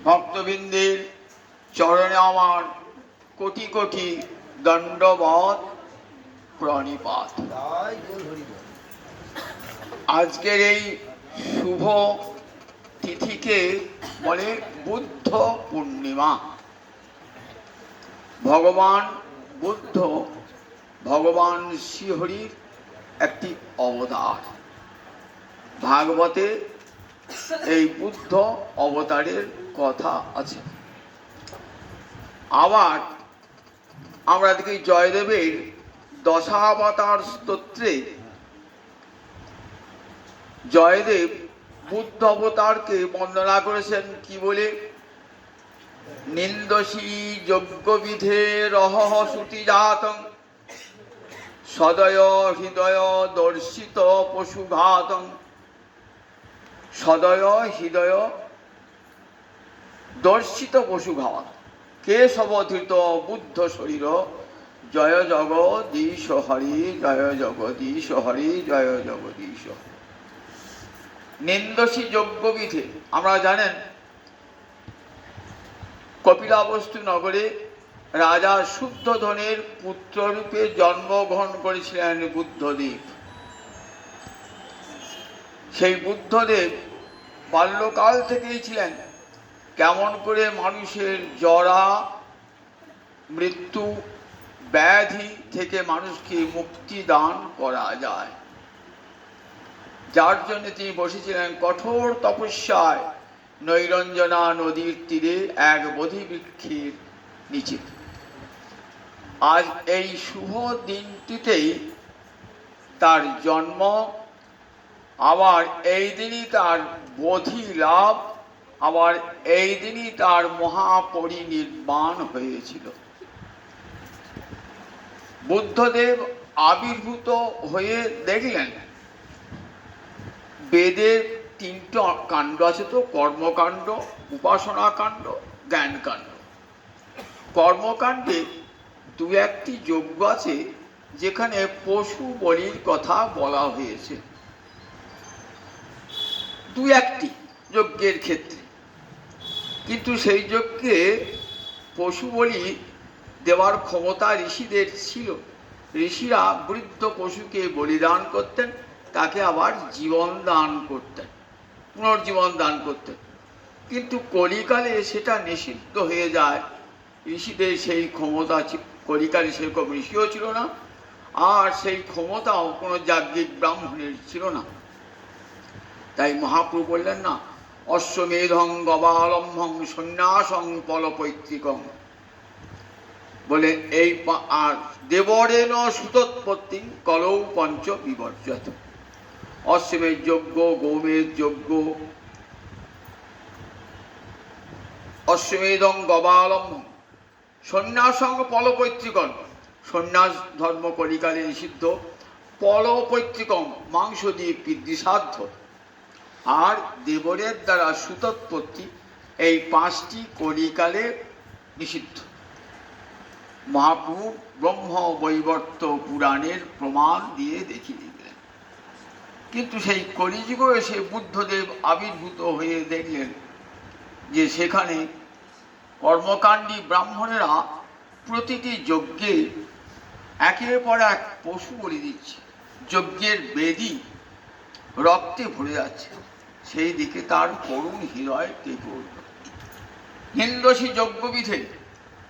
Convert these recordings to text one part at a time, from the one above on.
ভক্তবৃন্দের চরণে আমার কোটি কোটি দণ্ডবত প্রণিপাত। আজকের এই শুভ তিথিকে বলে বুদ্ধ পূর্ণিমা। ভগবান বুদ্ধ ভগবান শ্রীহরির একটি অবতার। ভাগবতে এই বুদ্ধ অবতারের কথা আছে। আবার আমরা দেখি জয়দেবের দশাবতার স্তোত্রে জয়দেব বুদ্ধ অবতারকে বন্দনা করেছেন কি বলে? নিন্দসী যজ্ঞবিধে রহহ শ্রুতিজাতং সদয় হৃদয় দর্শিত পশুঘাতং। সদয় হৃদয় দর্শিত পশুঘাত কেশবধৃত বুদ্ধ শরীর জয় জগদীশ হরি জয় জগদীশ হরি জয় জগদীশ। নিন্দসী যজ্ঞবিধে আমরা জানেন কপিলাবস্তু নগরে রাজা শুদ্ধোধনের পুত্ররূপে জন্মগ্রহণ করেছিলেন বুদ্ধদেব। সেই বুদ্ধদেব বাল্যকাল থেকেই ছিলেন কেমন করে মানুষের জরা মৃত্যু ব্যাধি থেকে মানুষকে মুক্তি দান করা যায়, যার জন্য তিনি বসেছিলেন কঠোর তপস্যায় নৈরঞ্জনা নদীর তীরে এক বোধি বৃক্ষের নিচে। আজ এই শুভ দিনটিতেই তার জন্ম, আবার এই দিনই তার বোধি লাভ, আবার এই দিনই তার মহাপরিনির্বাণ হয়েছিল। বুদ্ধদেব আবির্ভূত হয়ে দেখলেন বেদের তিনটে কাণ্ড আছে তো, কর্মকাণ্ড, উপাসনা কাণ্ড, জ্ঞান কাণ্ড। কর্মকাণ্ডে দু একটি যজ্ঞ আছে যেখানে পশু বলির কথা বলা হয়েছে, দু একটি যজ্ঞের ক্ষেত্রে। কিন্তু সেই যজ্ঞে পশু বলি দেওয়ার ক্ষমতা ঋষিদের ছিল। ঋষিরা বৃদ্ধ পশুকে বলিদান করতেন, তাকে আবার জীবন দান করতেন, পুনর্জীবন দান করতেন। কিন্তু কলিকালে সেটা নিষিদ্ধ হয়ে যায়। ঋষিদের সেই ক্ষমতা, কলিকালে সেরকম ঋষিও ছিল না, আর সেই ক্ষমতাও কোনো যাজ্ঞিক ব্রাহ্মণের ছিল না। তাই মহাপ্রভু বললেন না, অশ্বমেধং গবালম্ভং সন্ন্যাসং ফলপৈতৃকং, বলে এই আর দেবরেণ সুতোৎপত্তি কলৌ পঞ্চ বিবর্জত। অশ্বমেধ যজ্ঞ, গোমেধ যজ্ঞ, অশ্বমেধং গবালম্ভং সন্ন্যাসং ফলপৈতৃকং। সন্ন্যাস ধর্ম কলিকালে নিষিদ্ধ, ফলপৈতৃকং মাংস দিয়ে পিতৃসাধ্য, আর দেবরের দ্বারা সুতোৎপত্তি, এই পাঁচটি কলিকালে নিষিদ্ধ। মহাপ্রভু ব্রহ্ম বৈবর্ত পুরাণের প্রমাণ দিয়ে দেখিয়ে দিলেন। কিন্তু সেই কলিযুগে এসে বুদ্ধদেব আবির্ভূত হয়ে দেখলেন যে সেখানে কর্মকাণ্ডী ব্রাহ্মণেরা প্রতিটি যজ্ঞে একের পর এক পশু বলি দিচ্ছে, যজ্ঞের বেদী রক্তে ভরে যাচ্ছে। সেই দিকে তার করুণ হৃদয় কেঁপে উঠল। নিন্দসী যজ্ঞবিধে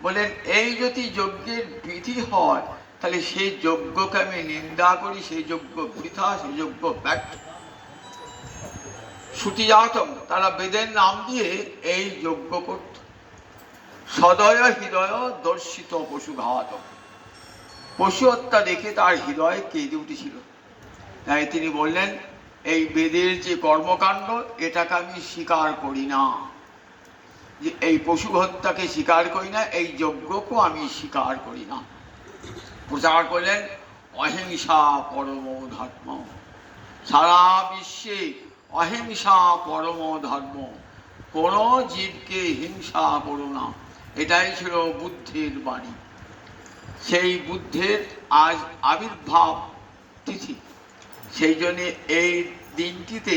বলেন, এই যদি যজ্ঞের বিধি হয় তাহলে সেই যজ্ঞকে আমি নিন্দা করি, সেই যজ্ঞ বৃথা, সেই যজ্ঞ ব্যর্থ। শ্রুতিজাতম, তারা বেদের নাম দিয়ে এই যজ্ঞ করত। সদয় হৃদয় দর্শিত পশুঘাত, পশু হত্যা দেখে তার হৃদয় কেঁদে উঠেছিল। তাই তিনি বললেন, এই বেদের যে কর্মকাণ্ড এটাকে আমি স্বীকার করি না, যে এই পশু হত্যাকে স্বীকার করি না, এই যজ্ঞকেও আমি স্বীকার করি না। প্রচার করলেন অহিংসা পরম ধর্ম, সারা বিশ্বে অহিংসা পরম ধর্ম, কোনো জীবকে হিংসা করো না, এটাই ছিল বুদ্ধের বাণী। সেই বুদ্ধের আজ আবির্ভাব তিথি, সেই জন্যে এই দিনটিতে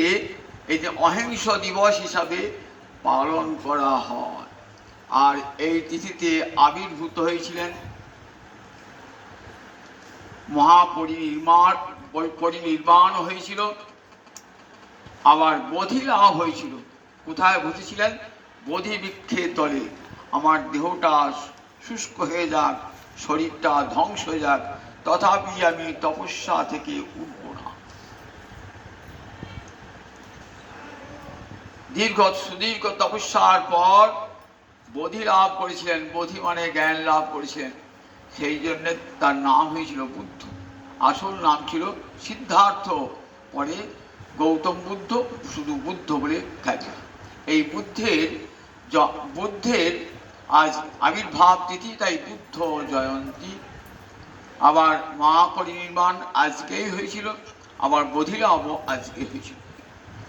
এই যে অহিংস দিবস হিসাবে পালন করা হয়। আর এই তিথিতে আবির্ভূত হয়েছিলেন পরিনির্বাণ হয়েছিল, আবার বোধি লাভ হয়েছিল। কোথায় বসেছিলেন? বোধি বৃক্ষের তলে। আমার দেহটা শুষ্ক হয়ে যাক, শরীরটা ধ্বংস হয়ে যাক, তথাপি আমি তপস্যা থেকে উঠব না। সুদীর্ঘ তপস্যার পর বোধি লাভ করেছিলেন। বোধি মানে জ্ঞান লাভ করেছিলেন, সেই জন্য তার নাম হয়েছিল বুদ্ধ। আসল নাম ছিল সিদ্ধার্থ, পরে গৌতম বুদ্ধ শুধু বুদ্ধ বলে খ্যাতি। এই বুদ্ধের আজ আবির্ভাব তিথি, তাই বুদ্ধ জয়ন্তী। আবার মহাপরিনির্বাণ আজকেই হয়েছিল, আবার বোধিলাভও আজকে হয়েছিল।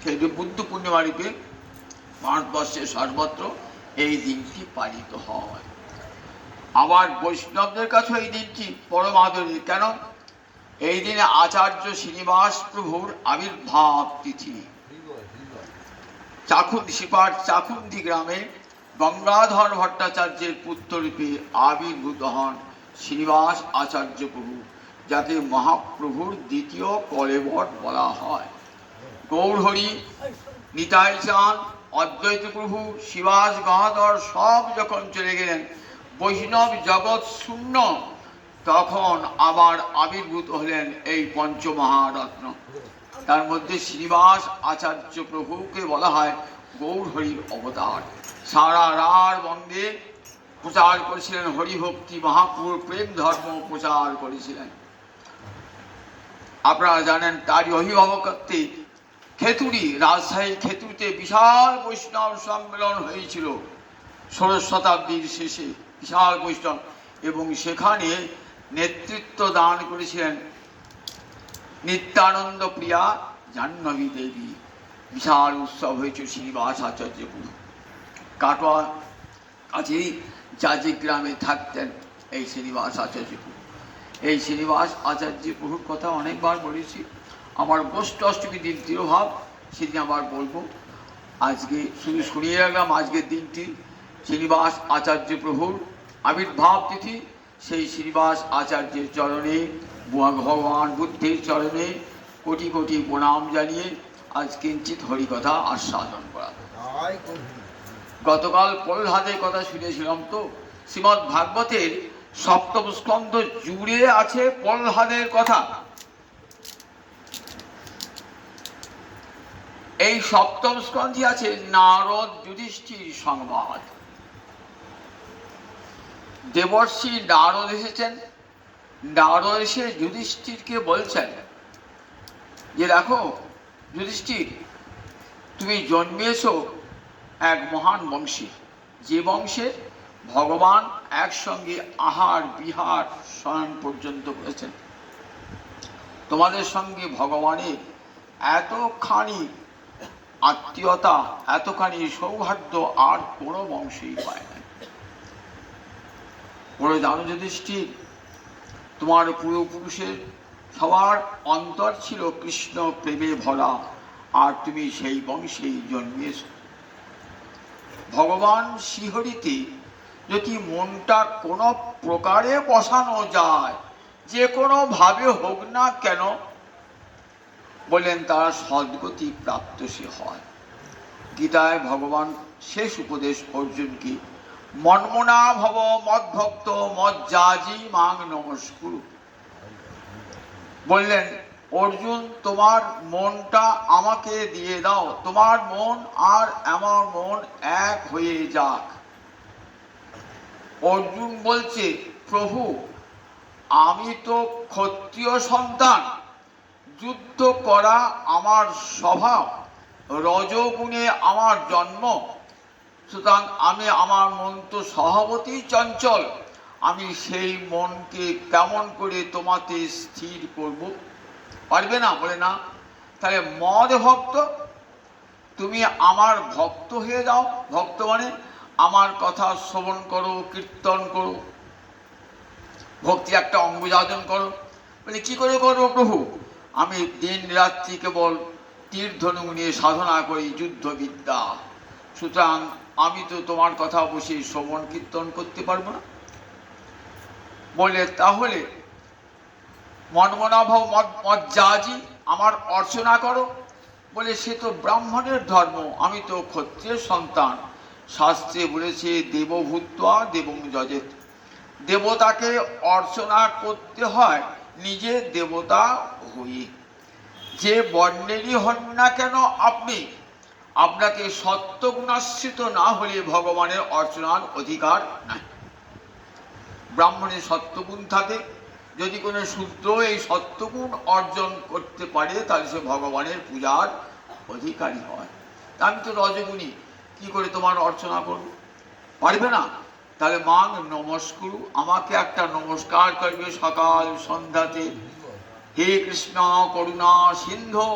সেই বুদ্ধ পূর্ণিমা রূপে ভারতবর্ষের সর্বত্র এই দিনটি পালিত হয়। আবার বৈষ্ণবদের কাছেও এই দিনটি পরম আদরণীয়। কেন? এই দিনে আচার্য শ্রীনিবাস প্রভুর আবির্ভাব তিথি। চাকুন্দি গ্রামে গঙ্গাধর ভট্টাচার্যের পুত্ররূপে আবির্ভূত হন শ্রীনিবাস আচার্য প্রভু, যাকে মহাপ্রভুর দ্বিতীয় কলেবর বলা হয়। গৌরহরি, নিতাই চাঁদ, অদ্বৈত প্রভু, শিবাস গঙ্গাধর সব যখন চলে গেলেন, বৈষ্ণব জগৎ শূন্য, তখন আবার আবির্ভূত হলেন এই পঞ্চমহারত্ন। তার মধ্যে শ্রীনিবাস আচার্য প্রভুকে বলা হয় গৌরহরির অবতার। সারা রার বঙ্গে প্রচার করেছিলেন হরিভক্তি, মহাপুর প্রেম ধর্ম প্রচার করেছিলেন। আপনারা জানেন তারই অভিভাবকত্বে খেতুরি, রাজশাহী খেতুরিতে বিশাল বৈষ্ণব সম্মেলন হয়েছিল ১৬শ শতাব্দীর শেষে, বিশাল বৈষ্ণব। এবং সেখানে নেতৃত্ব দান করেছিলেন নিত্যানন্দ প্রিয়া জাহ্নবী দেবী। বিশাল উৎসব হয়েছিল শ্রীনিবাস আচার্য প্রভু। কাটোয়া কাছেই জাজি গ্রামে থাকতেন এই শ্রীনিবাস আচার্য প্রভু। এই শ্রীনিবাস আচার্য প্রভুর কথা অনেকবার বলেছি। আমার গোষ্ঠ অষ্টমী দিন তিরোভাব, সেদিন আবার বলবো। আজকে শুধু শুনিয়ে রাখলাম আজকের দিনটি শ্রীনিবাস আচার্য প্রভুর আবির্ভাব তিথি। সেই শ্রীনিবাস আচার্যের চরণে, ভগবান বুদ্ধের চরণে কোটি কোটি প্রণাম জানিয়ে আজ কিঞ্চিত হরিকথা আস্বাদন করা। গতকাল প্রহ্লাদের কথা শুনেছিলাম। তো শ্রীমদ্ ভাগবতের সপ্তম স্কন্ধ জুড়ে আছে প্রহ্লাদের কথা। এই সপ্তম স্কন্ধে আছে নারদ যুধিষ্ঠির সংবাদ। দেবর্ষি নারদ এসেছেন। নারদ এসে যুধিষ্ঠিরকে বলছেন যে দেখো যুধিষ্ঠির, তুমি জন্মিয়েছো এক মহান বংশে, যে বংশে ভগবান একসঙ্গে আহার বিহার শয়ন পর্যন্ত করেছেন। তোমাদের সঙ্গে ভগবানের এতখানি আত্মীয়তা, এতখানি সৌহার্দ্য আর কোনো বংশেই পায় না। বলে জানো যুধিষ্ঠির, তোমার পূর্বপুরুষের সবার অন্তর ছিল কৃষ্ণ প্রেমে ভরা, আর তুমি সেই বংশেই জন্মিয়েছ। ভগবান শ্রীহরিতে যদি মনটা কোনো প্রকারে বসানো যায়, যে কোনো ভাবে হোক না কেন, বলেন তারা সদ্গতি প্রাপ্ত সে হয়। গীতায় ভগবান শেষ উপদেশ অর্জুনকে, মন্মনা ভব মদ্ভক্ত মজ্জাজি মাং নমস্কুরু। বললেন অর্জুন, তোমার মনটা আমাকে দিয়ে দাও, তোমার মন আর আমার মন এক হয়ে যাক। অর্জুন বলছে, প্রভু আমি তো ক্ষত্রিয় সন্তান, যুদ্ধ করা আমার স্বভাব, রজগুণে আমার জন্ম, সুতরাং আমার মন তো স্বভাবতই চঞ্চল, আমি সেই মনকে কেমন করে তোমাতে স্থির করব? পারবে না। বলে না, তাহলে মদ ভক্ত, তুমি আমার ভক্ত হয়ে যাও। ভক্ত মানে আমার কথা শ্রবণ করো, কীর্তন করো, ভক্তি একটা অঙ্গযাজন করো। বলে কি করে করবো প্রভু? আমি দিন রাত্রি কেবল তীর ধনুক নিয়ে সাধনা করি, যুদ্ধবিদ্যা, সুতরাং আমি তো তোমার কথা বসে শ্রবণ কীর্তন করতে পারবো না। বলে তাহলে মন্মনাভ মজ্জাজি আমার অর্চনা করো। বলে সে তো ব্রাহ্মণের ধর্ম, আমি তো ক্ষত্রিয়ের সন্তান। শাস্ত্রে বলেছে দেবভূত্বা দেবং যজেত, দেবতাকে অর্চনা করতে হয় নিজে দেবতা হয়ে। যে বর্ণেরই হন না কেন আপনি, আপনাকে সত্যগুণাশ্রিত না হলে ভগবানের অর্চনার অধিকার নাই। ব্রাহ্মণের সত্যগুণ থাকে, যদি কোনো শূদ্র এই সত্যগুণ অর্জন করতে পারে তাহলে সে ভগবানের পূজার অধিকারী হয়। আমি তো রজগুণী, কি করে তোমার অর্চনা করব? পারবে না। তাহলে মাং নমস্কুরু, আমাকে একটা নমস্কার করবে সকাল সন্ধ্যাতে। হে কৃষ্ণ করুণা সিন্ধু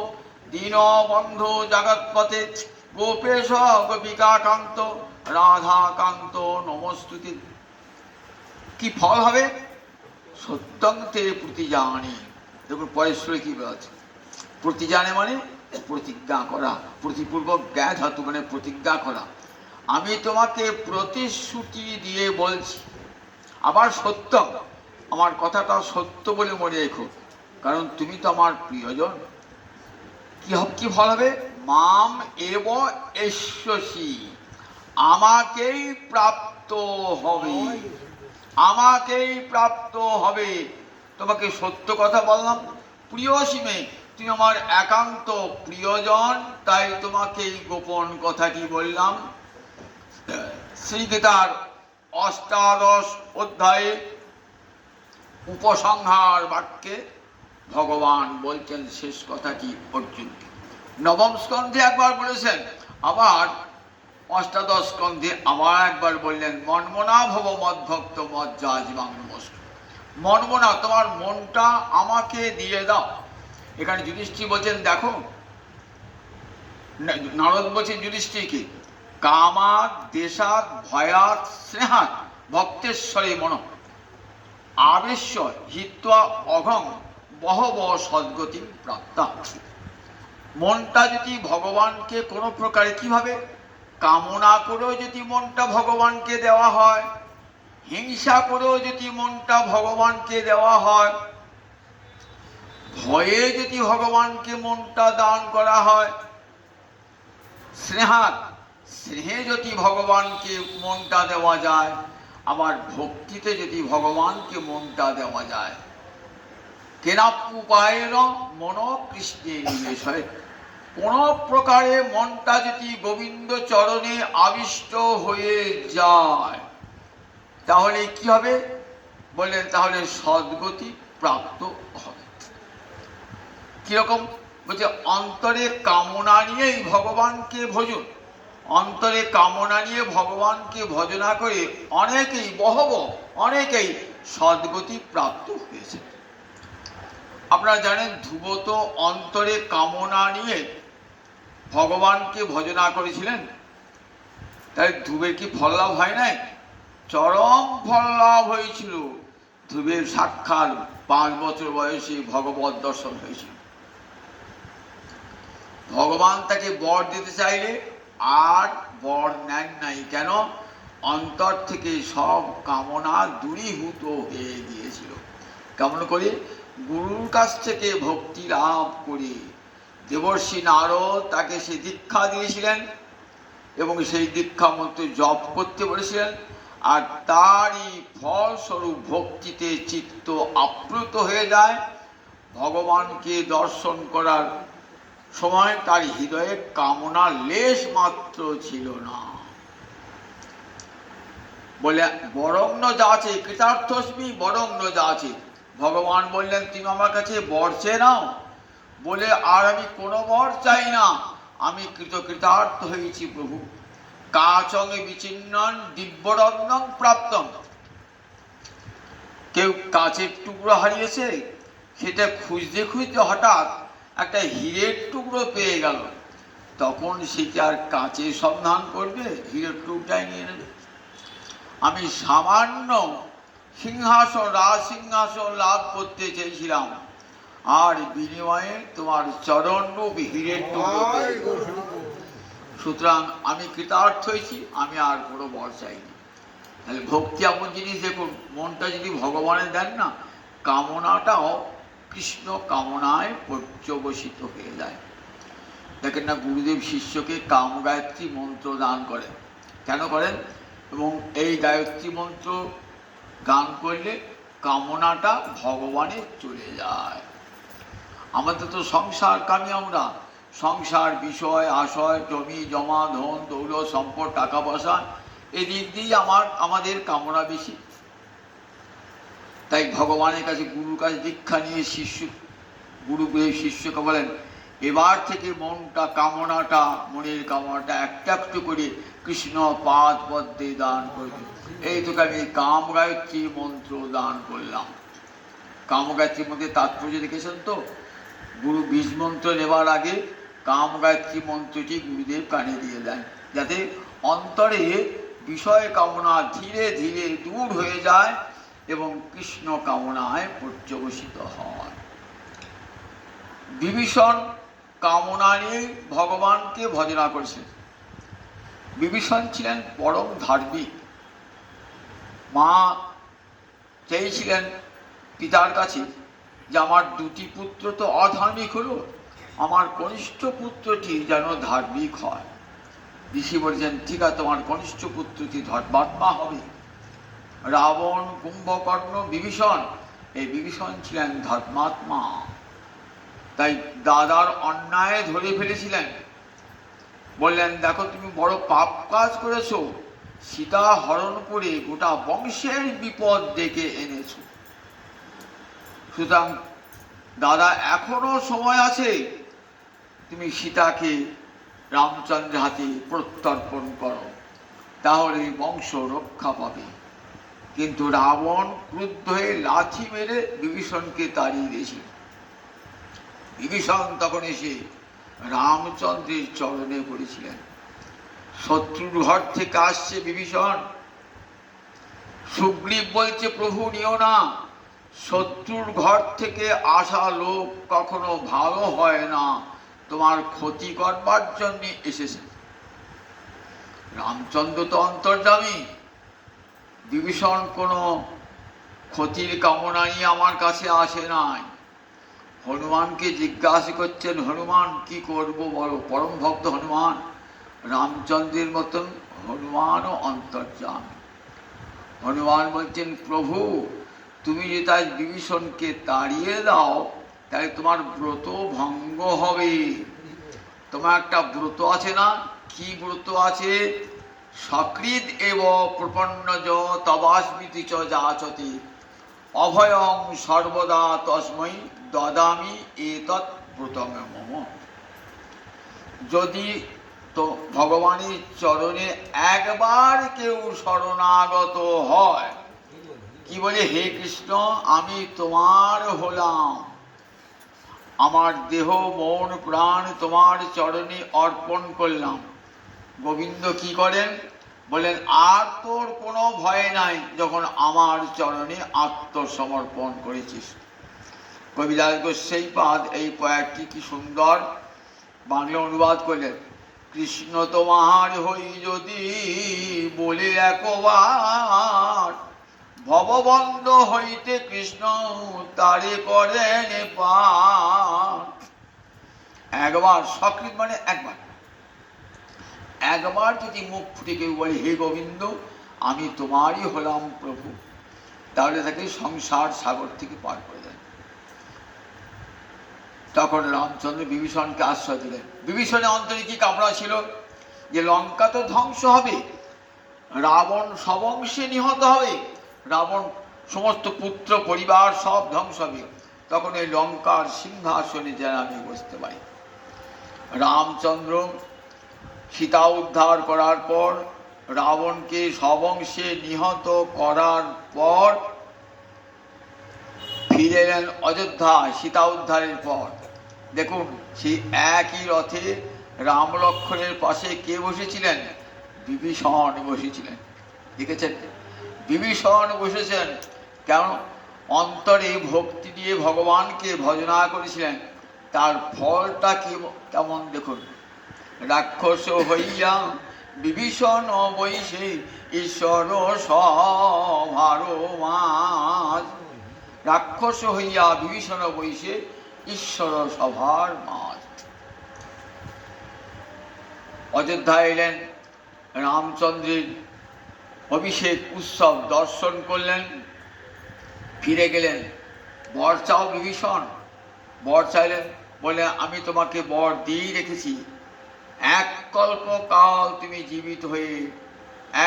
দীনবন্ধু জগৎপতে, গোপেশ গোপিকাকান্ত রাধাকান্ত নমস্তুতে। কি ফল হবে? সত্যং তে প্রতিজানে। দেখুন পরেশ্বরে কি বলছে, প্রতিজানে মানে প্রতিজ্ঞা করা, প্রতিপূর্বক জ্ঞাত ধাতু মানে প্রতিজ্ঞা করা। আমি তোমাকে প্রতিশ্রুতি দিয়ে বলছি, আবার সত্য, আমার কথাটা সত্য বলে মনে রেখো, কারণ তুমি তো আমার প্রিয়জন। কি ফল হবে? মাম এব এষ্যসি, আমাকেই প্রাপ্ত হবে, আমাকেই প্রাপ্ত হবে। তোমাকে সত্য কথা বললাম, প্রিয় সীমে, তুমি আমার একান্ত প্রিয়জন, তাই তোমাকে এই গোপন কথাটি বললাম। শ্রীগীতার অষ্টাদশ অধ্যায়ে উপসংহার বাক্যে ভগবান বলছেন শেষ কথাটি অর্জুনকে। নবম স্কন্ধে একবার বলেছেন, আবার অষ্টাদশ স্কন্ধে আবার একবার বললেন, মন্মনা ভব মদ্ভক্ত মজ্জাজিমাং নমস্কার। মন্মনা, তোমার মনটা আমাকে দিয়ে দাও। এখানে যুধিষ্ঠির বলছেন, দেখো নারদ বলছেন যুধিষ্ঠিরকে, কামাদ দেশাদ ভয়াত স্নেহাত ভক্তেশ্বরে মন আবেশ্য হিত্বা অঘং বহব সদ্গতি প্রাপ্তা। মনটা যদি ভগবানকে কোনো প্রকারে কিভাবে কামনা করেও যদি মনটা ভগবানকে দেওয়া হয়, হিংসা করেও যদি মনটা ভগবানকে দেওয়া হয়, ভয়ে যদি ভগবানকে মনটা দান করা হয়, স্নেহাত স্নেহে যদি ভগবানকে মনটা দেওয়া যায়, আবার ভক্তিতে যদি ভগবানকে মনটা দেওয়া যায়, কেনাপুপায়েন মন কৃষ্ণে নিবেশ হয়, কোন প্রকারে মনটা যদি গোবিন্দ চরণে আবিষ্ট হয়ে যায়, তাহলে কি হবে? বললেন তাহলে সদ্গতি প্রাপ্ত হবে। কিরকম? বলছে অন্তরে কামনা নিয়েই ভগবানকে ভজন, অন্তরে কামনা নিয়ে ভগবানকে ভজনা করে অনেকেই অনেকেই সদ্গতি প্রাপ্ত হয়েছে। আপনারা জানেন ধ্রুব তো অন্তরে কামনা নিয়ে ভগবানকে ভজনা করেছিলেন, তাই ধ্রুবের কি ফল লাভ হয় নাই? চরম ফল লাভ হয়েছিল। ধ্রুবের সাক্ষাৎ 5 বছর বয়সে ভগবত দর্শন হয়েছিল। ভগবান তাকে বর দিতে চাইলে আর বর নেন নাই। কেন? অন্তর থেকে সব কামনা দূরীভূত হয়ে গিয়েছিল। কেমন করে? গুরুর কাছ থেকে ভক্তি লাভ করে দেবর্ষি নারদ তাকে সে দীক্ষা দিয়েছিলেন এবং সেই দীক্ষা মন্ত্র জপ করতে বলেছিলেন, আর তারই ফলস্বরূপ ভক্তিতে চিত্ত আপ্লুত হয়ে যায়। ভগবানকে দর্শন করার সময় তার হৃদয়ে কামনা লেশ মাত্র ছিল না। বলে বরং ন যাচে কৃতার্থস্মি বরং ন যাচে। ভগবান বললেন তুমি আমার কাছে বর চেয়ে নাও। বলে আর আমি কোনো বর চাই না, আমি কৃতকৃতার্থ হয়েছি প্রভু। কাচং বিচিন্নন দিব্যরত্নং প্রাপ্তম। কেউ কাচের টুকরো হারিয়েছে, সেটা খুঁজতে খুঁজতে হঠাৎ একটা হীরের টুকরো পেয়ে গেল, তখন সেটা আর কাচের সন্ধান করবে? হীরের টুকরাই নিয়ে নেবে। আমি সামান্য সিংহাসন রাজ সিংহাসন লাভ করতে চেয়েছিলাম, আর বিনিময়ে তোমার চরণরূপ হীরের টুকরো পেয়ে গেল। সুতরাং আমি কৃতার্থ হয়েছি, আমি আর কোনো বর চাইনি। তাহলে ভক্তি এমন জিনিস, দেখুন মনটা যদি ভগবানের দেন না, কামনাটাও কৃষ্ণ কামনায় পর্যবসিত হয়ে যায়। দেখেন না, গুরুদেব শিষ্যকে কাম গায়ত্রী মন্ত্র দান করেন। কেন করেন? এবং এই গায়ত্রী মন্ত্র গান করলে কামনাটা ভগবানে চলে যায়। আমাদের তো সংসার কামী, আমরা সংসার, বিষয়, আশয়, জমি জমা, ধন দৌলত, সম্পদ, টাকা পয়সা, এই দিক দিয়েই আমাদের কামনা বেশি। তাই ভগবানের কাছে, গুরুর কাছে দীক্ষা নিয়ে গুরুদেব শিষ্যকে বলেন, এবার থেকে মনের কামনাটা একটা একটু করে কৃষ্ণ পাদ পদ্মে দান করবে। এই তোকে আমি কাম গায়ত্রী মন্ত্র দান করলাম। কাম গায়ত্রী মন্ত্রের তাৎপর্য দেখেছেন তো? গুরু বীজ মন্ত্র নেবার আগে কাম গায়ত্রী মন্ত্রটি গুরুদেব কানে দিয়ে দেন, যাতে অন্তরে বিষয় কামনা ধীরে ধীরে দূর হয়ে যায় এবং কৃষ্ণ কামনায় পর্যবসিত হয়। বিভীষণ কামনা নিয়ে ভগবানকে ভজনা করেছেন। বিভীষণ ছিলেন পরম ধার্মিক। মা চেয়েছিলেন পিতার কাছে যে আমার দুটি পুত্র তো অধার্মিক হলো, আমার কনিষ্ঠ পুত্রটি যেন ধার্মিক হয়। ঋষি বলেছেন, ঠিক আছে, তোমার কনিষ্ঠ পুত্রটি ধর্মাত্মা হবে। রাবণ, কুম্ভকর্ণ, বিভীষণ, এই বিভীষণ ছিলেন ধর্মাত্মা। তাই দাদার অন্যায় ধরে ফেলেছিলেন। বললেন, দেখো তুমি বড় পাপ কাজ করেছো, সীতা হরণ করে গোটা বংশের বিপদ ডেকে এনেছো। সুতরাং দাদা, এখনো সময় আছে, তুমি সীতাকে রামচন্দ্রের হাতে প্রত্যর্পণ করো, তাহলে বংশ রক্ষা পাবে। কিন্তু রাবণ ক্রুদ্ধ হয়ে লাথি মেরে বিভীষণকে তাড়িয়ে দিয়েছিল। বিভীষণ তখন এসে রামচন্দ্রের চরণে পড়েছিলেন। শত্রুর ঘর থেকে আসছে বিভীষণ। সুগ্রীব বলছে, প্রভু নিও না, শত্রুর ঘর থেকে আসা লোক কখনো ভালো হয় না, তোমার ক্ষতি করবার জন্য এসেছে। রামচন্দ্র তো অন্তর্যামী, বিভীষণ কোনো ক্ষতির কামনা নিয়ে আমার কাছে আসে নাই। হনুমানকে জিজ্ঞাসা করছেন, হনুমান কি করব বলো? পরম ভক্ত হনুমান, রামচন্দ্রের মতন হনুমানও অন্তর্যামী। হনুমান বলছেন, প্রভু তুমি যদি তাই বিভীষণকে তাড়িয়ে দাও, তাহলে তোমার ব্রত ভঙ্গ হবে। তোমার একটা ব্রত আছে না? কি ব্রত আছে? সকৃদ এব প্রপন্নজ তবাস্মিতি চ যাচতি অভয়ং সর্বদা তস্मै দদামি এতৎ ব্রতম মম। যদি তো ভগবানের চরণে একবার কেউ শরণাগত হয়, কি বলে, হে কৃষ্ণ আমি তোমার হলাম, আমার দেহ মন প্রাণ তোমার চরণে অর্পণ করলাম। গোবিন্দ কি করেন? বলেন, আর তোর কোনো ভয় নাই যখন আমার চরণে আত্মসমর্পণ করেছিস। কবিরাজ গোস্বাইপাদ এই পয়াটি কি সুন্দর বাংলা অনুবাদ করলেন। কৃষ্ণ তোমার হই যদি বলে একবার, ভববন্ধ হইতে কৃষ্ণ তারে করেন পার। একবার, সকৃত মানে একবার, একবার যদি মুখ ফুটে কেউ বলে, হে গোবিন্দ আমি তোমারই হলাম প্রভু, তাহলে তাকে সংসার সাগর থেকে পার করে দেন। তখন রামচন্দ্র বিভীষণকে আশ্রয় দিলেন। বিভীষণের অন্তরে কি কামনা ছিল? যে লঙ্কা তো ধ্বংস হবে, রাবণ সবংশে নিহত হবে, রাবণ সমস্ত পুত্র পরিবার সব ধ্বংস হবে, তখন এই লঙ্কার সিংহাসনে যেন আমি বসতে পারি। রামচন্দ্র সীতা উদ্ধার করার পর, রাবণকে সবংশে নিহত করার পর ফিরে এলেন অযোধ্যা সীতা উদ্ধারের পর। দেখুন, সেই একই রথে রাম লক্ষ্মণের পাশে কে বসেছিলেন? বিভীষণ বসেছিলেন। দেখেছেন, বিভীষণ বসেছেন। কেন? অন্তরে ভক্তি দিয়ে ভগবানকে ভজনা করেছিলেন, তার ফলটা কি কেমন দেখুন। রাক্ষস হইয়া বিভীষণ বৈশে ঈশ্বর সভার মাঝ। রাক্ষস হইয়া বিভীষণ বৈশে ঈশ্বর সভার মাঝ। অযোধ্যায় এলেন, রামচন্দ্রের অভিষেক উৎসব দর্শন করলেন, ফিরে গেলেন। বর চাও বিভীষণ? বর চাইলেন, বলে আমি তোমাকে বর দিয়ে রেখেছি, এক কল্পকাল তুমি জীবিত হয়ে,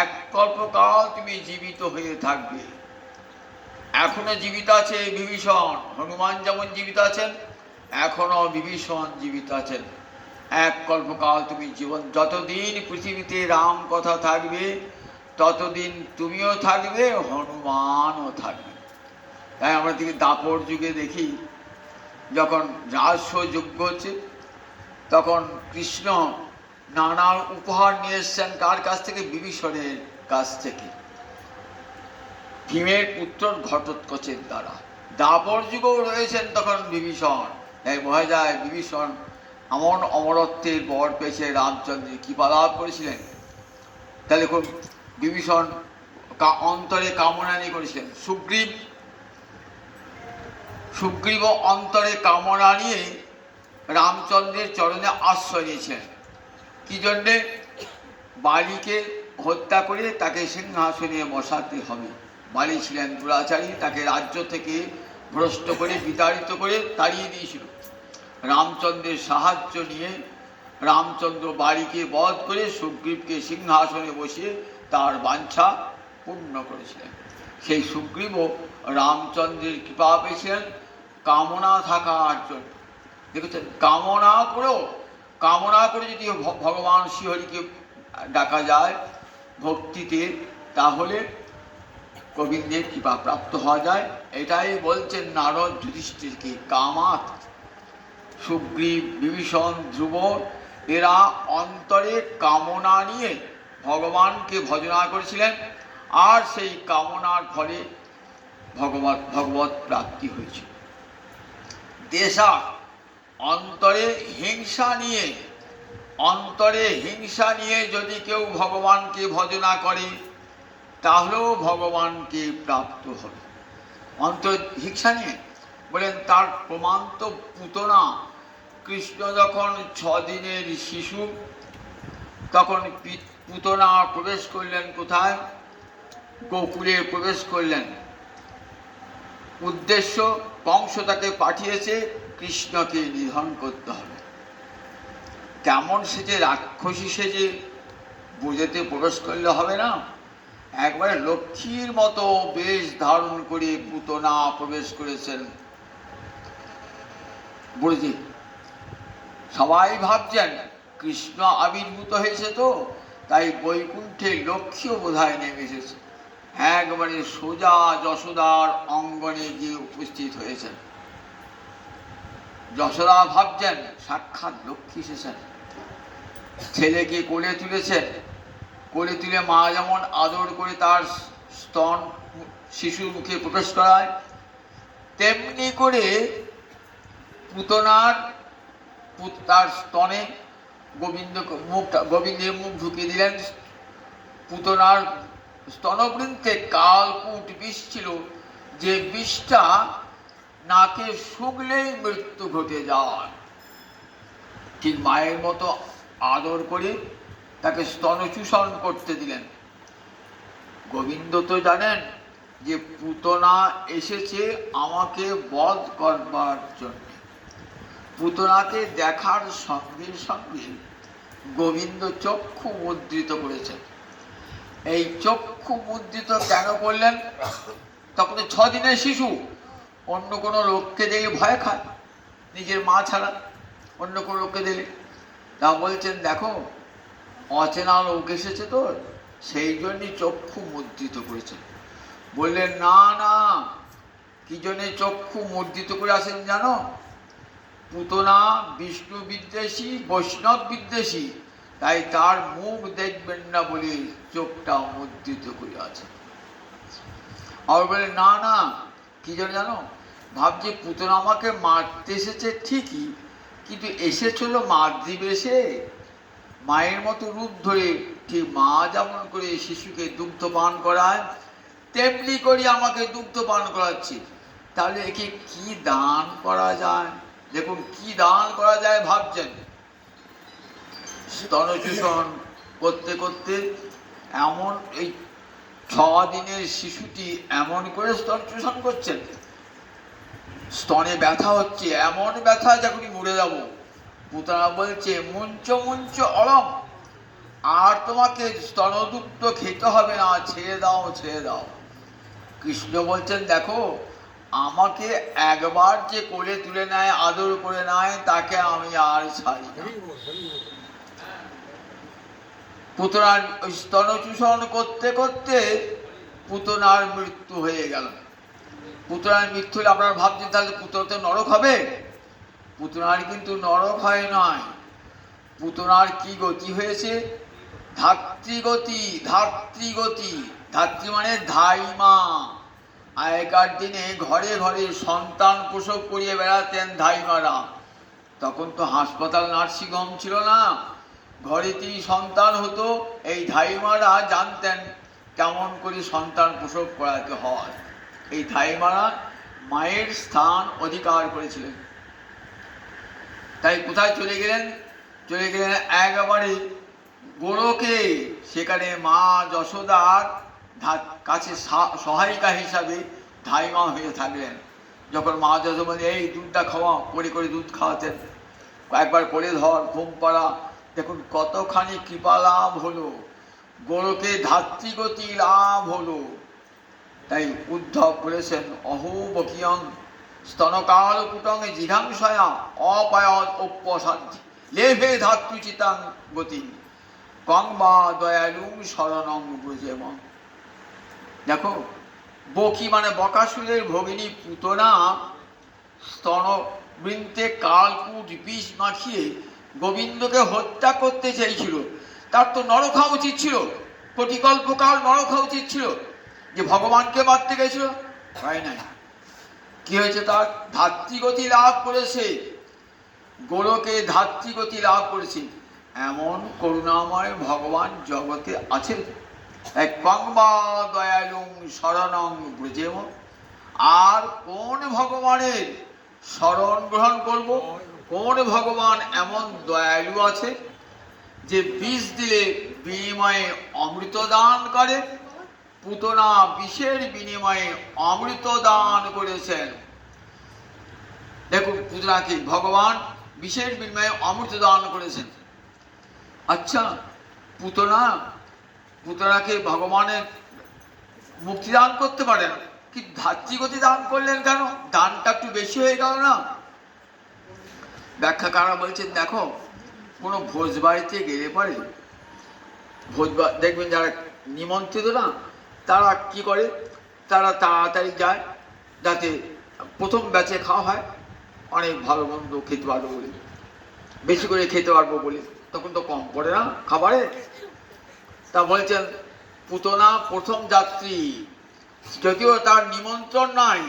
এক কল্পকাল তুমি জীবিত হয়ে থাকবে। এখনো জীবিত আছে বিভীষণ, হনুমান যেমন জীবিত আছেন, এখনো বিভীষণ জীবিত আছেন। এক কল্পকাল তুমি জীবন, যতদিন পৃথিবীতে রাম কথা থাকবে ততদিন তুমিও থাকবে, হনুমানও থাকবে। তাই আমরা দেখি দাপর যুগে দেখি, যখন রাজস্ব যজ্ঞ হচ্ছে তখন কৃষ্ণ নানা উপহার নিয়ে এসছেন। কার কাছ থেকে? বিভীষণের কাছ থেকে, ভীমের পুত্র ঘটোৎকচের দ্বারা। দাপর যুগেও রয়েছেন তখন বিভীষণ। তাই বোঝা যায় বিভীষণ এমন অমরত্বের বর পেয়েছে, রামচন্দ্রের কৃপা লাভ করেছিলেন। তাহলে খুব বিভীষণ অন্তরে কামনা নিয়ে করেছিলেন। সুগ্রীব অন্তরে কামনা নিয়ে রামচন্দ্রের চরণে আশ্রয় নিয়েছেন। কি জন্যে? বালিকে হত্যা করে তাকে সিংহাসনে বসাতে হবে। বালি ছিলেন দুরাচারী, তাকে রাজ্য থেকে ভ্রষ্ট করে বিতাড়িত করে তাড়িয়ে দিয়েছিল। রামচন্দ্রের সাহায্য নিয়ে রামচন্দ্র বালিকে বধ করে সুগ্রীবকে সিংহাসনে বসিয়ে তার বাঞ্ছা পূর্ণ করেছিলেন। সেই সুগ্রীবও রামচন্দ্রের কৃপা পেয়েছিলেন কামনা থাকার জন্য। দেখেছেন, কামনা করে যদি ভগবান শ্রীহরিকে ডাকা যায় ভক্তিতে, তাহলে গোবিন্দের কৃপা প্রাপ্ত হওয়া যায়। এটাই বলছেন নারদ যুধিষ্ঠিরকে। কামাত সুগ্রীব, বিভীষণ, ধ্রুব এরা অন্তরে কামনা নিয়ে ভগবানকে ভজনা করেছিলেন, আর সেই কামনার ফলে ভগবত প্রাপ্তি হয়েছিল। দেশা অন্তরে হিংসা নিয়ে যদি কেউ ভগবানকে ভজনা করে তাহলেও ভগবানকে প্রাপ্ত হবে। অন্তর হিংসা নিয়ে বলেন, তার প্রমাণ তো পুতনা। কৃষ্ণ যখন 6 দিনের শিশু, তখন পুতনা প্রবেশ করলেন কোথায়? গোকুলে প্রবেশ করলেন। উদ্দেশ্য, কংস তাকে পাঠিয়েছে কৃষ্ণকে নিধন করতে হবে। কেমন সেজে, রাক্ষসী সেজে বুঝেতে প্রবেশ করলে হবে না। একবারে লক্ষ্মীর মতো বেশ ধারণ করে পুতনা প্রবেশ করেছেন বুঝি। সবাই ভাবছেন কৃষ্ণ আবির্ভূত হয়েছে, তো তাই বৈকুণ্ঠে লক্ষ্মীও বোধহয় নেমে এসেছে। একবারে সোজা যশোদার অঙ্গনে গিয়ে উপস্থিত হয়েছেন। যশোদা ভাবছেন সাক্ষাৎ লক্ষ্মী এসেছেন। ছেলেকে কোলে তুলেছেন, কোলে তুলে মা যেমন আদর করে তার স্তন শিশুর মুখে প্রবেশ করায়, তেমনি করে পুতনার তার স্তনে গোবিন্দের মুখ ঢুকিয়ে দিলেন। পুতনার স্তনবৃন্তে কালকূট বিষ ছিল, যে বিষটা নাকে শুকলেই মৃত্যু ঘটে যায়। ঠিক মায়ের মতো আদর করে তাকে স্তনচূষণ করতে দিলেন। গোবিন্দ তো জানেন যে পুতনা এসেছে আমাকে বধ করবার জন্য। পুতনাকে দেখার সঙ্গে সঙ্গে গোবিন্দ চক্ষু মুদ্রিত করেছেন। এই চক্ষু মুদ্রিত কেন করলেন? তখন 6 দিনের শিশু, অন্য কোনো লোককে দেখলে ভয় খায়, নিজের মা ছাড়া অন্য কোনো লোককে দেখলে। তা বলছেন দেখো অচেনা লোক এসেছে তো, সেই জন্যই চক্ষু মুদ্রিত করেছেন। বললেন না না, কি জন্যে চক্ষু মুদ্রিত করে আসেন জানো? পুতনা বিষ্ণু বিদ্বেষী, বৈষ্ণব বিদ্বেষী, তাই তার মুখ দেখবেন না বলে চোখটা মুদ্রিত করে আছে। আর বলে না না, কি জন্য জানো? ভাবছি পুতনা আমাকে মারতে এসেছে ঠিকই, কিন্তু এসেছিল মাতৃবেশে, মায়ের মতো রূপ ধরে ঠিক মা যেমন করে শিশুকে দুগ্ধ পান করায় তেমনি করে আমাকে দুগ্ধ পান করাচ্ছে। তাহলে একে কি দান করা যায়? দেখুন কি দান করা যায় ভাবছেন। স্তনচূষণ করতে করতে এমন এই 6 দিনের শিশুটি এমন করে স্তনচূষণ করছেন, স্তনে ব্যথা হচ্ছে, এমন ব্যথা যখনই মরে যাব। পুতনা বলছে মুঞ্চ মুঞ্চ অলম, আর তোমাকে স্তনদুগ্ধ খেতে হবে না, ছেড়ে দাও ছেড়ে দাও। কৃষ্ণ বলছেন দেখো, আমাকে একবার যে কোলে তুলে নেয়, আদর করে নেয়, তাকে আমি আর ছাড়ি না। পুতনার স্তনচূষণ করতে করতে পুতনার মৃত্যু হয়ে গেল। পুতনার মৃত্যু হলে আপনারা ভাবছেন তাহলে পুতনা তো নরক হবে? পুতনার কিন্তু নরক হয় নয়। পুতনার কি গতি হয়েছে? ধাত্রীগতি। ধাত্রীগতি, ধাত্রী মানে ধাইমা। আগেকার দিনে ঘরে ঘরে সন্তান প্রসব করিয়ে বেড়াতেন ধাইমারা। তখন তো হাসপাতাল নার্সিংহোম ছিল না, ঘরেতেই সন্তান হতো। এই ধাইমারা জানতেন কেমন করে সন্তান প্রসব করাতে হয়। এই ধাইমারা মায়ের স্থান অধিকার করেছিলেন। তাই কোথায় চলে গেলেন? চলে গেলেন একেবারে গোলকে। সেখানে মা যশোদার কাছে সহায়িকা হিসাবে ধাইমা হয়ে থাকলেন। যখন মা যশোদা বলে এই দুধটা খাওয়া, করে করে দুধ খাওয়াতেন, একবার কোলে ধর, ঘুম পাড়া। দেখুন কতখানি কৃপা লাভ হলো, গোলকে ধাত্রীগতি লাভ হলো। তাই উদ্ধব বলেছেন অহো বকিয়ং স্তনকাল কুটং জিঘাংসয়া অপায়ৎ অপ্যসাধ্যি লেভে ধাত্রুচিতাং গতি কং বা দয়ালুং শরণং ব্রজেম। দেখো, বকি মানে বকাসুরের ভগিনী পুতনা স্তনবৃন্তে কালকুট বিষ মাখিয়ে গোবিন্দকে হত্যা করতে চেয়েছিল। তার তো নরক হওয়া উচিত ছিল, কোটিকল্পকাল নরক হওয়া উচিত ছিল। যে ভগবানকে মারতে গেছিল, তাই নাই। কি হয়েছে? তার ধাত্রীগতি লাভ করেছে, গোলকে ধাত্রীগতি লাভ করেছে। এমন করুণাময় ভগবান জগতে আছেন। এক কংবা দয়ালুং শরণং ব্রজেম। আর কোন ভগবানের শরণ গ্রহণ করব? কোন ভগবান এমন দয়ালু আছে যে বিষ দিলে বিনিময়ে অমৃত দান করে? পুতনা বিষের বিনিময়ে অমৃত দান করেছেন। দেখুন পুতনাকে ভগবান বিষের বিনিময়ে অমৃত দান করেছেন। আচ্ছা, পুতনাকে ভগবানের মুক্তি দান করতে পারেন, কি ধাত্রীগতি দান করলেন কেন? দানটা একটু বেশি হয়ে গেল না? ব্যাখ্যাকাররা বলছেন দেখো, কোনো ভোজ বাড়িতে গেলে পরে দেখবেন যারা নিমন্ত্রিত না, তারা কি করে, তারা তাড়াতাড়ি যায় যাতে প্রথম ব্যাচে খাওয়া হয়, অনেক ভালো মন্দ খেতে পারবো বলে, বেশি করে খেতে পারবো বলে। তখন তো কম পড়ে না খাবারে। তা বলছেন পুতনা প্রথম যাত্রী, যদিও তার নিমন্ত্রণ নাই।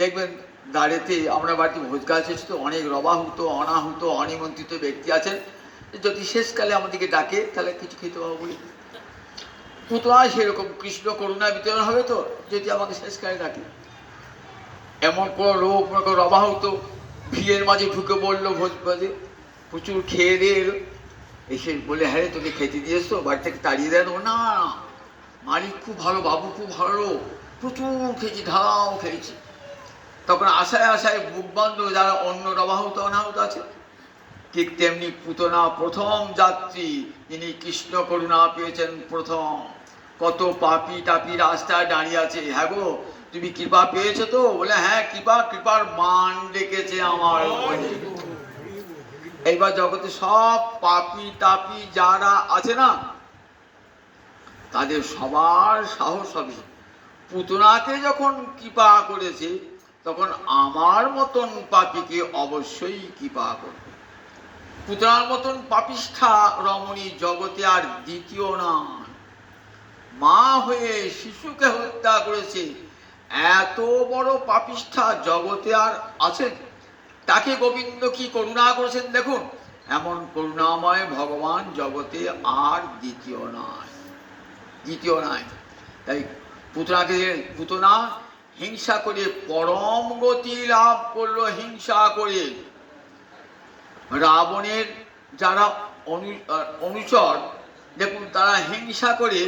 দেখবেন দাঁড়িয়েতে আমরা বাড়িতে ভোজ খাওয়া তো অনেক রবাহুত, অনাহুত, অনিমন্ত্রিত ব্যক্তি আছেন, যদি শেষকালে আমাদেরকে ডাকে তাহলে কিছু খেতে পাবো বলি। পুতনা সেরকম কৃষ্ণ করুণা বিতরণ হবে তো, যদি আমাকে শেষকালে ডাকে। এমন কোনো লোক মনে করো রবাহুত ভিড়ের মাঝে ঢুকে পড়লো ভোজ বাজে, প্রচুর খেয়ে দিয়ে এলো, এসে বলে হ্যাঁ তোকে খেতে দিয়ে এসছো, বাড়ি থেকে তাড়িয়ে দেন? না, মালিক খুব ভালো, বাবু খুব ভালো, প্রচুর খেয়েছি, ঢালাও খেয়েছি। তখন আশায় আশায় বুক বন্ধ যারা অন্য রবাহুত অনাহুত আছে। ঠিক তেমনি পুতনা প্রথম যাত্রী, যিনি কৃষ্ণ করুণা পেয়েছেন প্রথম। কত পাপি টাপি রাস্তায় দাঁড়িয়ে আছে, হ্যাঁ গো তুমি কৃপা পেয়েছো তো? বলে হ্যাঁ, কৃপার মান ডেকেছে আমার মনে। এইবার জগতে সব পাপি টাপি যারা আছে না, তাদের সবার সাহস হবে, পুতনাকে যখন কৃপা করেছে তখন আমার মতন পাপীকে অবশ্যই কৃপা করবে। পুতনার মতন পাপিষ্ঠা রমণী জগতে আর দ্বিতীয় নয়। মা হয়ে শিশুকে হত্যা করেছে, এত বড় পাপিষ্ঠা জগতে আর আছে? তাকে গোবিন্দ কি করুণা করেছেন দেখুন। এমন করুণাময় ভগবান জগতে আর দ্বিতীয় নাই। তাই পুতনা হিংসা করে পরম গতি লাভ করলো। হিংসা করে রাবণের যারা অনুচর, দেখুন তারা হিংসা করে,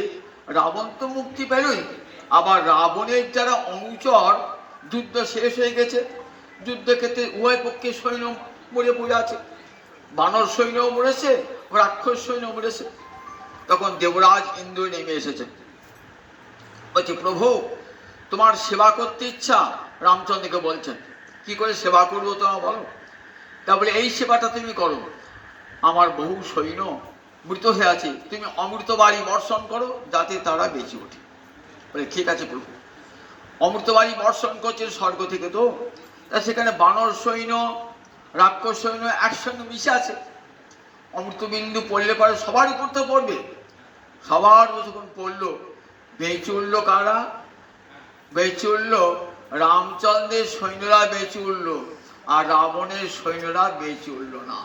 রাবণ তো মুক্তি পেলই, আবার রাবণের যারা অনুচর, যুদ্ধ শেষ হয়ে গেছে, যুদ্ধক্ষেত্রে উভয় পক্ষে সৈন্য মরে পড়ে আছে, বানর সৈন্যও মরেছে, রাক্ষস সৈন্য মরেছে। তখন দেবরাজ ইন্দ্র নেমে এসেছে, বলছে প্রভু তোমার সেবা করতে ইচ্ছা। রামচন্দ্রকে বলছেন কি করে সেবা করবো তোমার বলো। তা বলে এই সেবাটা তুমি করো, আমার বহু সৈন্য মৃত হয়ে আছে, তুমি অমৃত বাড়ি বর্ষণ করো যাতে তারা বেঁচে ওঠে। বলে ঠিক আছে প্রভু। অমৃত বাড়ি বর্ষণ করছে স্বর্গ থেকে, তো তা সেখানে বানর সৈন্য রাক্ষস সৈন্য একসঙ্গে মিশে আছে, অমৃতবিন্দু পড়লে পরে সবার উপর তো পড়বে। সবার যখন পড়লো, বেঁচে উঠলো কারা? বেঁচে উঠলো রামচন্দ্রের সৈন্যরা, বেঁচে উঠলো, আর রাবণের সৈন্যরা বেঁচে উঠল না।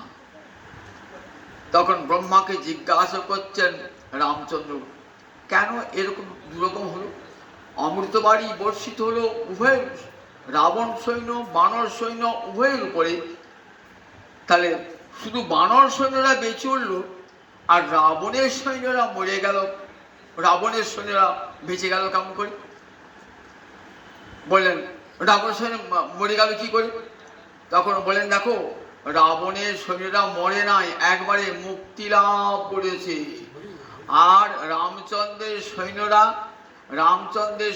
তখন ব্রহ্মাকে জিজ্ঞাসা করছেন রামচন্দ্র, কেন এরকম দুরকম হলো? অমৃত বাড়ি বর্ষিত হলো উভয়, রাবণ সৈন্য বানর সৈন্য উভয়ের উপরে, তাহলে শুধু বানর সৈন্যরা বেঁচে উঠল আর রাবণের সৈন্যরা মরে গেল, রাবণের সৈন্যরা বেঁচে গেল কেমন করে? বললেন রাবণের সৈন্য মরে গেল কি করে? তখন বলেন দেখো, রাবণের সৈন্যরা মরে নাই, একবারে মুক্তি লাভ করেছে। আর রামচন্দ্রের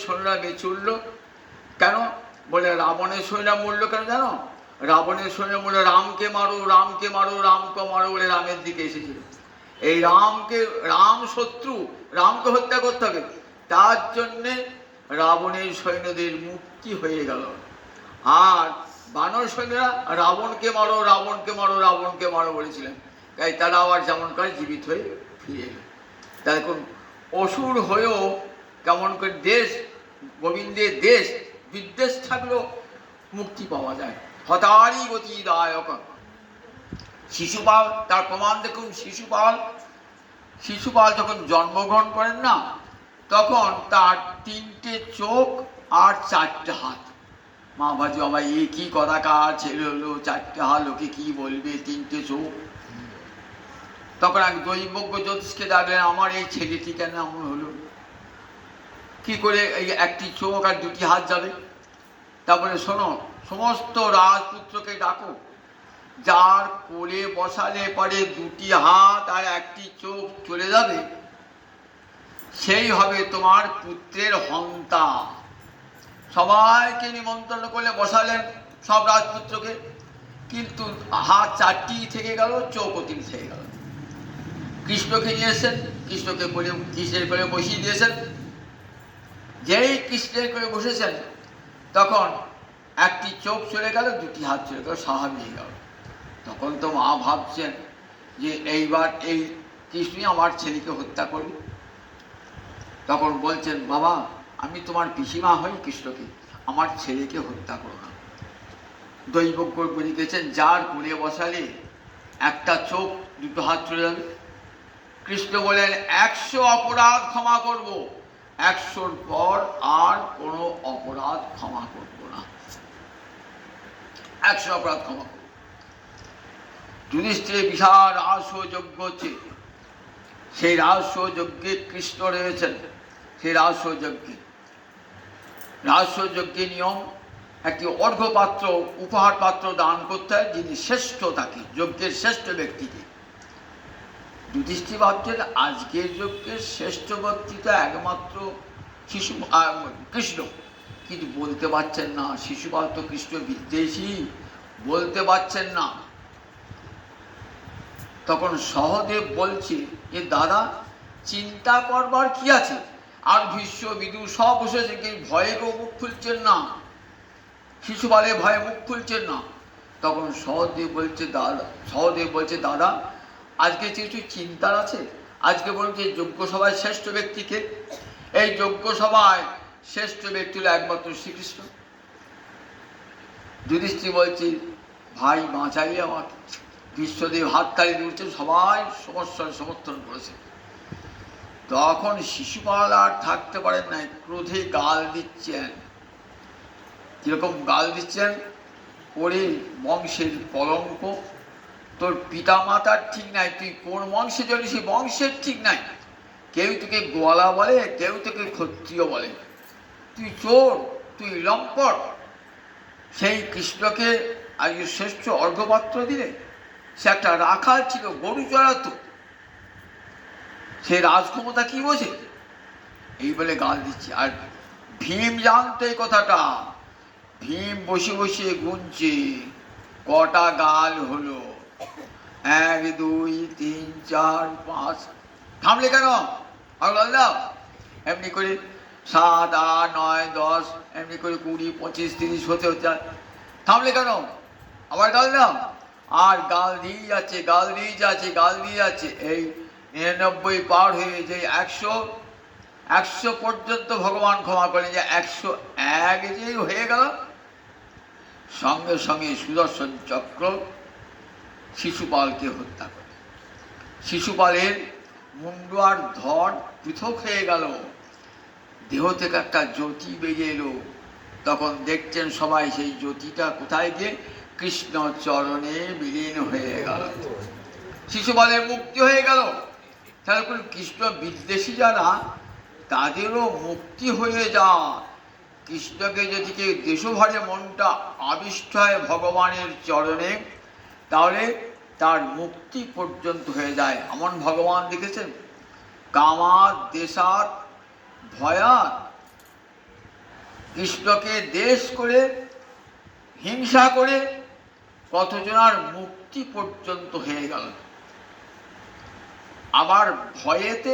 সৈন্যরা বেঁচে উঠল কেন? বলে রাবণের সৈন্যরা মরল কেন জানো? রাবণের সৈন্য মরল রামকে মারো রামকে মারো রামকে মারো বলে রামের দিকে এসেছিল। এই রাম শত্রু, রামকে হত্যা করতে হবে, তার জন্যে রাবণের সৈন্যদের মুক্তি হয়ে গেল। আর বানর সৈন্যরা রাবণকে মারো রাবণকে মারো রাবণকে মারো বলেছিলেন, তাই তারা আবার যেমন করে জীবিত হয়ে ফিরে এলো। দেখুন অসুর হয়েও কেমন করে দেশ, গোবিন্দের দেশ বিদ্বেষ থাকলেও মুক্তি পাওয়া যায়। হতারি গতি দায়ক। শিশুপাল তার প্রমাণ দেখুন। শিশুপাল যখন জন্মগ্রহণ করেন না, তখন তার 3টে চোখ আর 4টে হাত। মা ভাজি বাবা এ কি কদাকার ছেলে হলো, 4টে হাত, লোকে কি বলবে, 3টে চোখ। তখন এক দৈবজ্ঞ জ্যোতিষকে ডাকলেন, আমার এই ছেলেটি কেন এমন হলো, কি করে এই 1টি চোখ আর 2টি হাত যাবে? তারপরে শোনো, সমস্ত রাজপুত্রকে ডাকো, যার কোলে বসালে পরে 2টি হাত আর 1টি চোখ চলে যাবে, সেই হবে তোমার পুত্রের হন্তা। সবাইকে নিমন্ত্রণ করলে বসালেন সব রাজপুত্রকে, কিন্তু হাত 4টি থেকে গেল, চোখও 3 থেকে গেল। কৃষ্ণকে নিয়ে এসেছেন, কৃষ্ণের কোলে বসিয়ে দিয়েছেন। যেই কৃষ্ণের কোলে বসেছেন তখন 1টি চোখ চলে গেল, 2টি হাত চলে গেল, স্বাভাবিক হয়ে গেল। তখন তো মা ভাবছেন যে এইবার এই কৃষ্ণই আমার ছেলেকে হত্যা করবে। তখন বলছেন, বাবা আমি তোমার পিসিমা হই কৃষ্ণকে, আমার ছেলেকে হত্যা করো না। দৈবজ্ঞ বলে গেছেন, যার কোলে বসালে 1টা চোখ 2টো হাত চলে যাবে। কৃষ্ণ বলেন 100 অপরাধ ক্ষমা করব, 100র পর আর কোনো অপরাধ ক্ষমা করব না। 100 অপরাধ ক্ষমা করব। যুধিষ্ঠিরের বিশাল রাজস্ব যজ্ঞ হচ্ছে, সেই রাজস্ব যজ্ঞে কৃষ্ণ রয়েছেন। সেই রাজস্ব যজ্ঞে নিয়ম, একটি অর্ঘ্যপাত্র উপহার পাত্র দান করতে হয় যিনি শ্রেষ্ঠ, তাকে যজ্ঞের শ্রেষ্ঠ ব্যক্তিকে। যুধিষ্ঠির ভাবছেন আজকের যজ্ঞের শ্রেষ্ঠ ব্যক্তি তো একমাত্র কৃষ্ণ, কিন্তু বলতে পারছেন না। শিশুপাল তো কৃষ্ণ বিদ্বেষী, বলতে পারছেন না। তখন সহদেব বলছে, এ দাদা চিন্তা করবার কি আছে, আর ভীষ্ম বিদুর সব বসেছে, কিন্তু ভয়ে কেউ মুখ খুলছেন না, শিশুপালের ভয়ে মুখ খুলছেন না। তখন সহদেব বলছে দাদা আজকে কিছু চিন্তার আছে। আজকে বলুন যে যজ্ঞ সভায় শ্রেষ্ঠ ব্যক্তিকে, এই যজ্ঞ সভায় শ্রেষ্ঠ ব্যক্তি হল একমাত্র শ্রীকৃষ্ণ। যুধিষ্ঠির বলছে, ভাই বাঁচাই আমাকে, কৃষ্ণদেব হাততালি দিচ্ছেন, সবাই সমস্যার সমর্থন করেছে। তখন শিশুপাল আর থাকতে পারেন নাই, ক্রোধে গাল দিচ্ছেন। কিরকম গাল দিচ্ছেন? ওরে বংশের কলঙ্ক, তোর পিতা মাতার ঠিক নাই, তুই কোন বংশে জন্ম, সেই বংশের ঠিক নাই। কেউ তোকে গোয়ালা বলে, কেউ তোকে ক্ষত্রিয় বলে, তুই চোর, তুই লম্পট। সেই কৃষ্ণকে আজ শ্রেষ্ঠ অর্ঘ্যপাত্র দিলে? সে একটা রাখাল ছিল, গরু চড়াতো, সে রাজক্ষমতা কি বোঝে? এই বলে গাল দিচ্ছে। আর ভীম জানতো এই কথাটা। ভীম বসে বসে গুনছে কটা গাল হলো, 1 2 3 4 5। থামলে কেন? আল্লাহ, এমনি করে 7 8 9 10, এমনি করে 20 25 30 হতে হতে। থামলে কেন? আবার গাল দাও। আর গাল দিয়ে যাচ্ছে, গাল দিয়ে যাচ্ছে, গাল দিয়ে যাচ্ছে। এই 99 পার হয়ে যে 100 পর্যন্ত ভগবান ক্ষমা করেন, যে 101 যে হয়ে গেল, সঙ্গে সঙ্গে সুদর্শন চক্র শিশুপালকে হত্যা করে। শিশুপালের মুন্ডু আর ধর পৃথক হয়ে গেল, দেহ থেকে একটা জ্যোতি বেরিয়ে এলো। তখন দেখছেন সবাই সেই জ্যোতিটা কোথায় গিয়ে কৃষ্ণ চরণে বিলীন হয়ে গেল। শিশুপালের মুক্তি হয়ে গেল। তাহলে কোন কৃষ্ণ বিদ্বেষী যারা, তাদেরও মুক্তি হয়ে যা। কৃষ্ণকে যদি কেউ দেশভরে মনটা আবিষ্ট হয় ভগবানের চরণে, তাহলে তার মুক্তি পর্যন্ত হয়ে যায়। এমন ভগবান দেখেছেন, কামাত দেশাত ভয়াত, কৃষ্ণকে দেশ করে হিংসা করে কতজনার মুক্তি পর্যন্ত হয়ে গেল। আবার ভয়েতে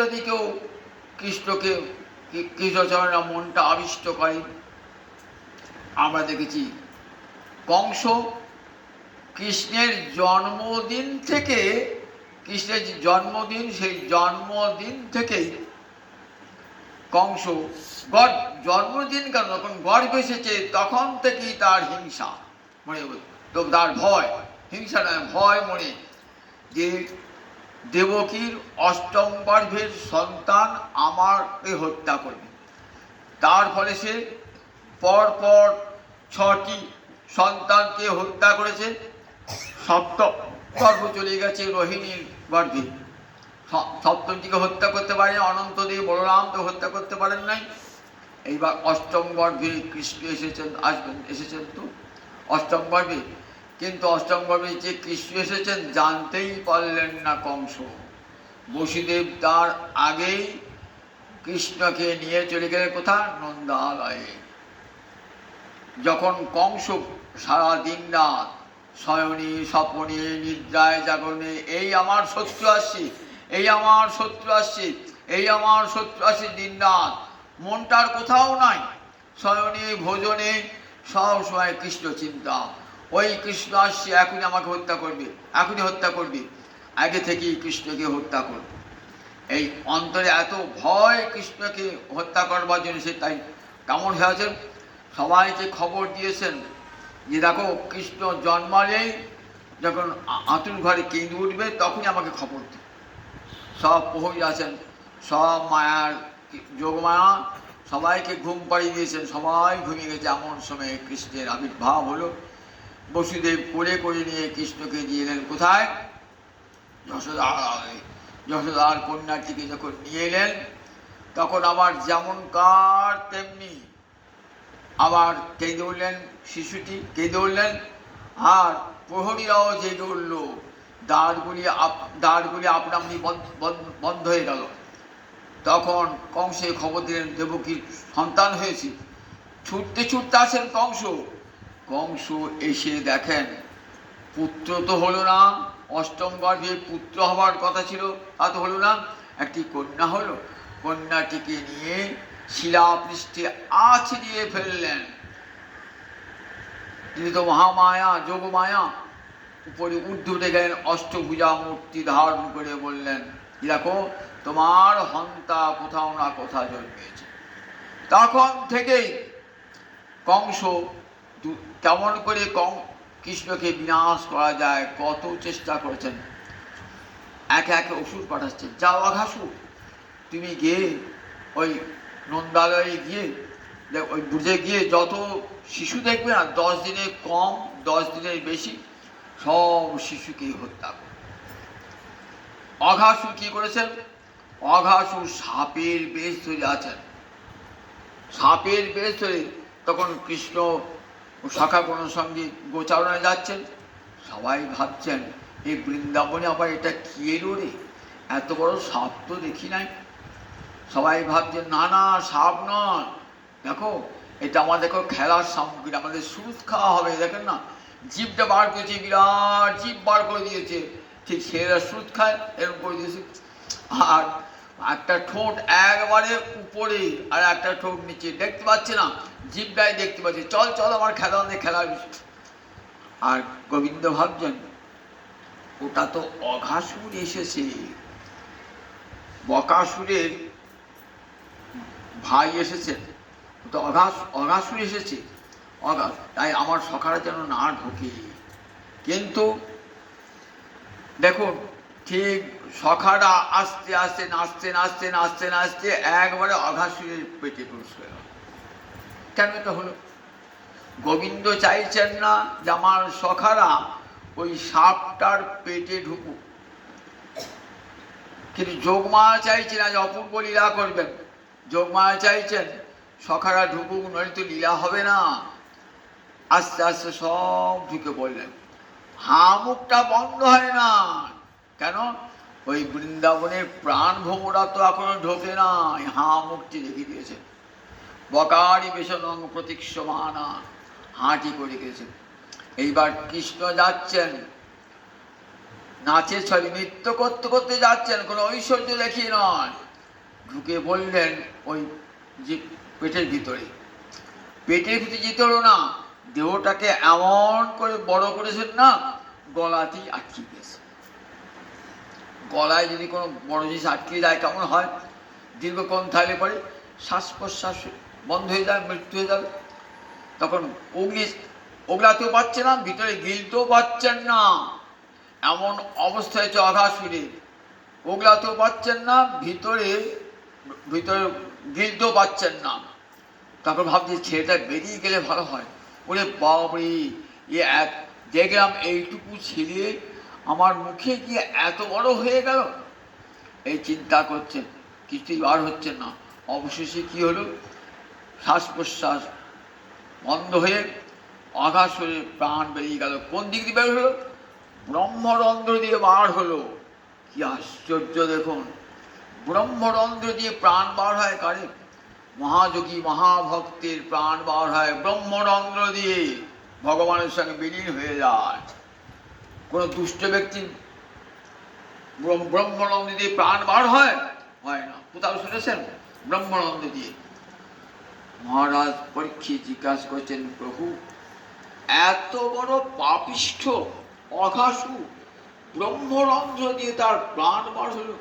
যদি কেউ কৃষ্ণকে, কৃষ্ণচরণের মনটা আবিষ্ট করে, আমরা দেখেছি কংস কৃষ্ণের জন্মদিন থেকে, কৃষ্ণের যে জন্মদিন, সেই জন্মদিন থেকেই কংস জন্মদিন কেন, যখন গর্ভ এসেছে তখন থেকেই তার হিংসা মনে, তো তার ভয়, হিংসা নয় ভয় মনে, যে দেবকীর অষ্টম গর্ভের সন্তান আমাকে হত্যা করবে। তার ফলে সে পরপর 6টি সন্তানকে হত্যা করেছে। সপ্তম গর্ভ চলে গেছে রোহিণীর গর্ভে, সপ্তমটিকে হত্যা করতে পারেন অনন্তদেব, বলরামকে হত্যা করতে পারেন নাই। এইবার অষ্টম গর্ভে কৃষ্ণ এসেছেন তো অষ্টম গর্ভে, কিন্তু অষ্টম গর্ভে যে কৃষ্ণ এসেছেন জানতেই পারলেন না কংস। বসুদেব তার আগেই কৃষ্ণকে নিয়ে চলে গেলেন কোথা? নন্দালয়ে। যখন কংস সারা দিন রাত শয়নে স্বপনে নিদ্রায় জাগরণে, এই আমার শত্রু আসছে, এই আমার শত্রু আসছে, এই আমার শত্রু আসছে, দিন রাত মনটার কোথাও নাই। শয়নে ভোজনে সব সময় কৃষ্ণ চিন্তা, ওই কৃষ্ণ আসছে, এখনই আমাকে হত্যা করবে, এখনই হত্যা করবে, আগে থেকেই কৃষ্ণকে হত্যা করবে। এই অন্তরে এত ভয় কৃষ্ণকে হত্যা করবার জন্য, সে তাই কেমন হয়েছেন, সবাইকে খবর দিয়েছেন যে দেখো কৃষ্ণ জন্মালেই যখন আতুর ঘরে কেঁদে উঠবে তখনই আমাকে খবর দিই। সব প্রহরী আছেন, সব মায়ার যোগমায়া সবাইকে ঘুম পাড়িয়ে দিয়েছেন, সবাই ঘুমিয়ে গেছে। এমন সময়ে কৃষ্ণের আবির্ভাব হলো। বসুদেব কোলে করে নিয়ে কৃষ্ণকে দিয়ে এলেন কোথায়? যশোদার কন্যাটিকে যখন নিয়ে এলেন, তখন আবার যেমন কার তেমনি আবার কেঁদে উঠলেন, শিশুটি কেঁদে উঠলেন, আর প্রহরীরাও জেগে উঠল। দ্বারগুলি আপনা আপনি বন্ধ হয়ে গেল। তখন কংসে খবর দিলেন দেবকীর সন্তান হয়েছে। ছুটতে ছুটতে আসেন কংস। কংস এসে দেখেন পুত্র তো হলো না, অষ্টম গর্ভে পুত্র হবার কথা ছিল, তা তো হলো না, একটি কন্যা হলো। কন্যাটিকে নিয়ে শিলাপৃষ্ঠে আছড়িয়ে ফেললেন। তিনি তো মহামায়া, যোগমায়া, উপরে উঠে গেলেন, অষ্টভুজা মূর্তি ধারণ করে বললেন, দেখো তোমার হন্তা কোথাও না কোথাও জন্মেছে। তখন থেকেই কংস কেমন করে কৃষ্ণকে বিনাশ করা যায় কত চেষ্টা করেছেন, একে একে অসুর পাঠাচ্ছেন। যাও অঘাসুর, তুমি গিয়ে ওই নন্দালয়ে গিয়ে ওই বুঝে গিয়ে যত শিশু দেখবে না, 10 দিনের কম 10 দিনের বেশি সব শিশুকেই হত্যা করে। অঘাসুর কি করেছেন? অঘাসুর সাপের বেশ ধরে আছেন। সাপের বেশ ধরে তখন কৃষ্ণ সখাগণের সঙ্গে গোচারণে যাচ্ছেন। সবাই ভাবছেন এই বৃন্দাবনে আবার এটা কি এলো রে, এত বড় সাপ তো দেখি নাই। সবাই ভাবছেন না না সাপ নয়, দেখো এটা আমাদের খেলার সামগ্রী, আমাদের সুদ খাওয়া হবে। দেখেন না জীবটা বার করেছে, বিরাট জীব বার করে দিয়েছে, ঠিক ছেলেরা সুদ খায় এরকম করে দিয়েছে। আর একটা ঠোঁট একবারে উপরে আর একটা ঠোঁট নিচে, দেখতে পাচ্ছে না, জীবটাই দেখতে পাচ্ছে। চল চল আমার খেলা আমাদের খেলার বিষয়। আর গোবিন্দ ভাবছেন ওটা তো অঘাসুর এসেছে, বকাসুরের ভাই এসেছেন, তো অঘাসুর এসেছে, তাই আমার সখারা যেন না ঢোকে। কিন্তু দেখুন ঠিক সখারা আস্তে আস্তে নাচতে নাচতে নাচতে নাচতে একবারে অঘাসুরের পেটে প্রবেশ করে। কেন এটা হলো? গোবিন্দ চাইছেন না যে আমার সখারা ওই সাপটার পেটে ঢুকুক, কিন্তু যোগমায়া চাইছেন আজ অপূর্ব লীলা করবেন। যোগমায়া চাইছেন সখারা ঢুকুক, নইলে তো লীলা হবে না। আস্তে আস্তে সব ঢুকে পড়লেন। মুখটা বন্ধ হয় না কেন? ওই বৃন্দাবনের প্রাণ ভ্রমরা তো এখনো ঢোকে নাই, মুখটি রেখে দিয়েছেন। বকারি বেশনং প্রতীক্ষমানা, হাঁটি করে গেছেন। এইবার কৃষ্ণ যাচ্ছেন নাচে ছড়ি নৃত্য করতে করতে যাচ্ছেন, কোনো ঐশ্বর্য দেখিয়ে নয়। ঢুকে বললেন ওই যে পেটের ভিতরে, পেটের ভিতরে যেতে হলো না, দেহটাকে এমন করে বড় করেছেন না, গলাতেই আটকে গেছে। গলায় যদি কোনো বড় জিনিস আটকে যায় কেমন হয়? দীর্ঘক্ষণ থাকলে পরে শ্বাস প্রশ্বাস বন্ধ হয়ে যাবে, মৃত্যু হয়ে যাবে। তখন ওগলাতেও পাচ্ছে না, ভিতরে গিলতেও পাচ্ছেন না, এমন অবস্থা হয়েছে অঘাসুরের। ওগলাতেও পাচ্ছেন না, ভিতরে ভিতরে গিলতেও পাচ্ছেন না। তখন ভাবছি ছেলেটা বেরিয়ে গেলে ভালো হয়। ওরে বাবরে, দেখলাম এইটুকু ছেলে আমার মুখে গিয়ে এত বড় হয়ে গেল। এই চিন্তা করছেন, কিছুই বার হচ্ছে না। অবশেষে কি হলো? শ্বাস প্রশ্বাস বন্ধ হয়ে অঘাসুরের প্রাণ বেরিয়ে গেল। কোন দিক দিয়ে বের হলো? ব্রহ্মরন্ধ্র দিয়ে বার হলো। কি আশ্চর্য দেখুন, ব্রহ্মরন্ধ্র দিয়ে প্রাণ বার হয় কারে? মহাযোগী মহাভক্তের প্রাণ বার হয় ব্রহ্মরন্ধ্র দিয়ে, ভগবানের সঙ্গে বিলীন হয়ে যায়। কোন দুষ্ট ব্যক্তির ব্রহ্মরন্ধ্র দিয়ে প্রাণ বার হয় না। কোথাও শুনেছেন? ব্রহ্মরন্ধ্র দিয়ে। মহারাজ পরীক্ষিত জিজ্ঞাসা করছেন, প্রভু এত বড় পাপিষ্ঠ অঘাসুর ব্রহ্মরন্ধ্র দিয়ে তার প্রাণ বার হলো,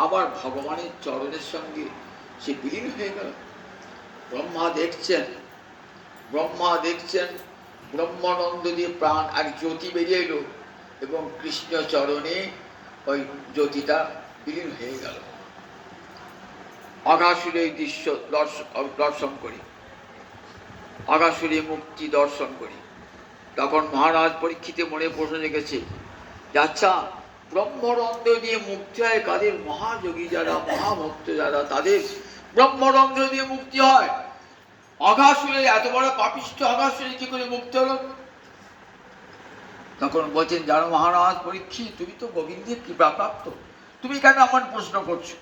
আবার ভগবানের চরণের সঙ্গে সে বিলীন হয়ে গেল। ব্রহ্মা দেখছেন ব্রহ্মানন্দ দিয়ে প্রাণ এক জ্যোতি বেরিয়ে এলো এবং কৃষ্ণ চরণে ওই জ্যোতিটা বিলীন হয়ে গেল। অঘাসুরের দৃশ্য দর্শন করি, অঘাসুরের মুক্তি দর্শন করি। তখন মহারাজ পরীক্ষিতে মনে প্রশ্ন জেগেছে, আচ্ছা ব্রহ্মরন্ধ্র দিয়ে মুক্তি হয় কাদের? মহাযোগী যারা, মহাভক্ত যারা, তাদের ব্রহ্মরন্ধ্র দিয়ে মুক্তি হয়। অঘাসুরের এত বড় পাপিষ্ঠ অঘাসুরের কি করে মুক্তি হলো? তখন বলছেন, জানো মহারাজ পরীক্ষিত, তুমি তো গোবিন্দের কৃপাপ্রাপ্ত, তুমি কেন এমন প্রশ্ন করছো?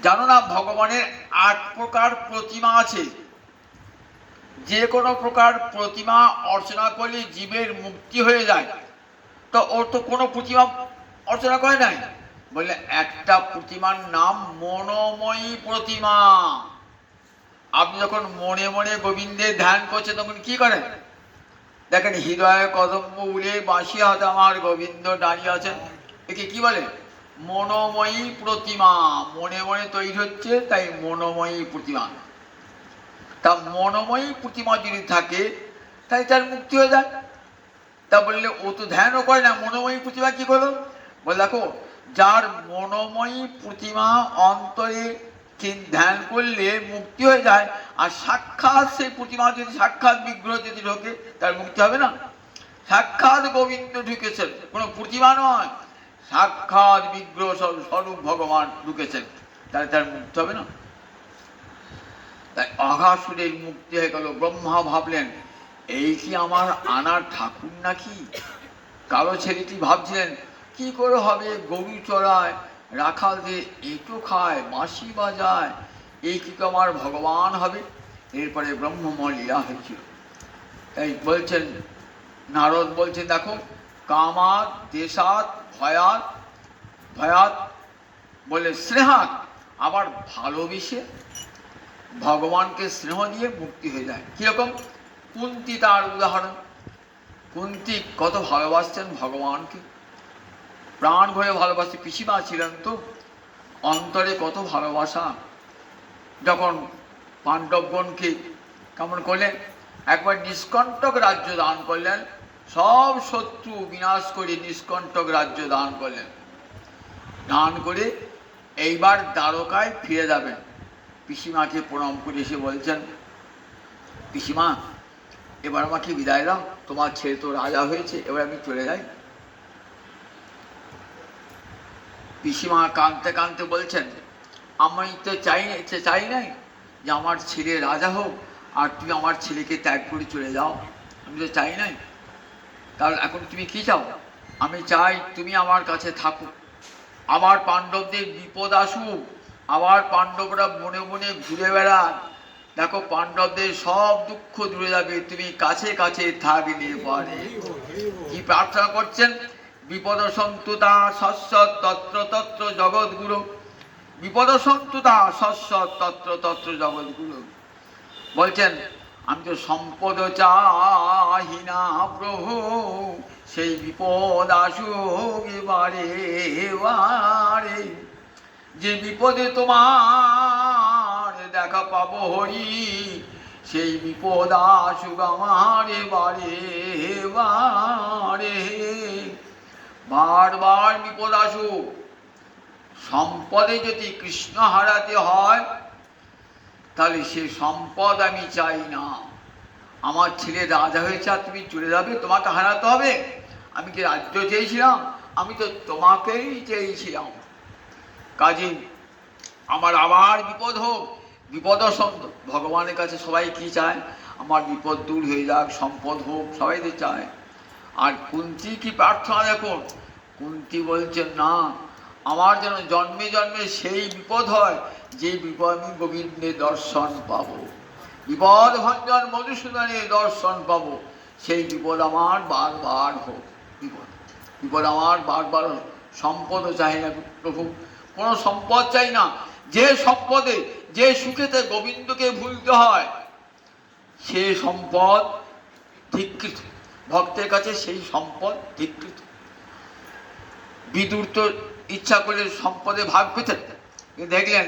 জানো না ভগবানের 8 প্রকার প্রতিমা আছে। যে কোনো প্রকার প্রতিমা অর্চনা করলে জীবের মুক্তি হয়ে যায়। তো ওর তো কোনো প্রতিমা অর্চনা করে নাই। বললে একটা প্রতিমার নাম মনোময়ী প্রতিমা। আপনি যখন মনে মনে গোবিন্দের ধ্যান করছেন তখন কি করেন? দেখেন হৃদয়ে কদম্ব উলে বাঁশি হাতে আমার গোবিন্দ দাঁড়িয়ে আছেন, একে কি বলে? মনোময়ী প্রতিমা। মনে মনে তৈরি হচ্ছে, তাই মনোময়ী প্রতিমা। তা মনোময়ী প্রতিমা যদি থাকে তাই তার মুক্তি হয়ে যায়। তা বললে ও তো ধ্যানও করে না, মনোময়ী প্রতিমা কি করলো? বলে দেখো, যার মনোময়ী প্রতিমা অন্তরে ধ্যান করলে মুক্তি হয়ে যায়, আর সাক্ষাৎ সেই প্রতিমা যদি সাক্ষাৎ বিগ্রহ যদি ঢোকে, তার মুক্তি হবে না? সাক্ষাৎ গোবিন্দ ঢুকেছেন, কোনো প্রতিমা নয়, সাক্ষাৎ বিগ্রহ স্বরূপ ভগবান ঢুকেছেন, তাহলে তার মুক্তি হবে না? তাই অঘাসুরের মুক্তি হয়ে গেল। ব্রহ্মা ভাবলেন, এই কি আমার আনার ঠাকুর নাকি? কালো ছেলেটি ভাবছিলেন কি করে হবে, গরু চড়ায়, রাখাল দিয়ে এঁটো খায়, বাঁশি বাজায়, এই কি আমার ভগবান হবে? এরপরে ব্রহ্মময় লীলা হয়েছিল। তাই বলছেন, নারদ বলছেন, দেখো, কামাত দেশাত ভয়াত, ভয়াত বলে স্নেহাত, আবার ভালোবেসে ভগবানকে স্নেহ দিয়ে মুক্তি হয়ে যায়। কিরকম? কুন্তী তার উদাহরণ। কুন্তী কত ভালোবাসতেন ভগবানকে, প্রাণ ভরে ভালোবাসতে, পিসিমা ছিলেন তো, অন্তরে কত ভালোবাসা। যখন পাণ্ডবগণকে কেমন করলেন, একবার নিষ্কণ্টক রাজ্য দান করলেন, সব শত্রু বিনাশ করে নিষ্কণ্টক রাজ্য দান করলেন। দান করে এইবার দ্বারকায় ফিরে যাবেন। পিসিমাকে প্রণাম করে এসে বলছেন, পিসিমা, এবার আমাকে বিদায় দাও, তোমার ছেলে তো রাজা হয়েছে, এবার আমি চলে যাই। পিসিমা কাঁদতে কাঁদতে বলছেন, আমি তো চাই নাই যে আমার ছেলে রাজা হোক আর তুমি আমার ছেলেকে ত্যাগ করে চলে যাও, আমি তো চাই নাই। তাহলে এখন তুমি কি চাও? আমি চাই তুমি আমার কাছে থাকো, আমার পাণ্ডবদের বিপদ আসুক, আবার পাণ্ডবরা বনে বনে ঘুরে বেড়ান, দেখো পাণ্ডবদের সব দুঃখ দূরে যাবে, তুমি কাছে কাছে থাকলে পারে। কি প্রার্থনা করছেন? বিপদ সন্তুতা সস্বৎ তত্র তত্র জগৎগুরু, বিপদ সন্তুতা সস্বৎ তত্র তত্র জগৎগুরু। বলছেন, আমি তো সম্পদ চাহি না প্রভু, সেই বিপদ আসুক এবারে এবারে, যে বিপদে তোমার দেখা পাবো হরি, সেই বিপদ আসুক আমার এবারে এবারে। বারবার বিপদ আসুক। সম্পদে যদি কৃষ্ণ হারাতে হয়, তাহলে সে সম্পদ আমি চাই না। আমার ছেলে রাজা হয়েছে আর তুমি চলে যাবে, তোমাকে হারাতে হবে? আমি কি রাজ্য চেয়েছিলাম? আমি তো তোমাকেই চেয়েছিলাম। কাজে আমার আবার বিপদ হোক, বিপদ ভগবানের কাছে সবাই কি চায়? আমার বিপদ দূর হয়ে যাক, সম্পদ হোক, সবাই তো চায়। আর কুন্তী কি প্রার্থনা দেখুন, কুন্তী বলছেন, না, আমার যেন জন্মে জন্মে সেই বিপদ হয় যে বিপদ আমি গোবিন্দের দর্শন পাবো, বিপদ ভঞ্জন মধুসূদনের দর্শন পাবো, সেই বিপদ আমার বারবার হোক। বিপদ আমার বারবার হোক। সম্পদও চাই না প্রভু, কোনো সম্পদ চাই না। যে সম্পদে, যে সুখেতে গোবিন্দকে ভুলতে হয়, সে সম্পদ ধিক্কৃত। ভক্তের কাছে সেই সম্পদ ধিক্কৃত। বিদুর তো ইচ্ছা করে সম্পদে ভাগ পেতেন, দেখলেন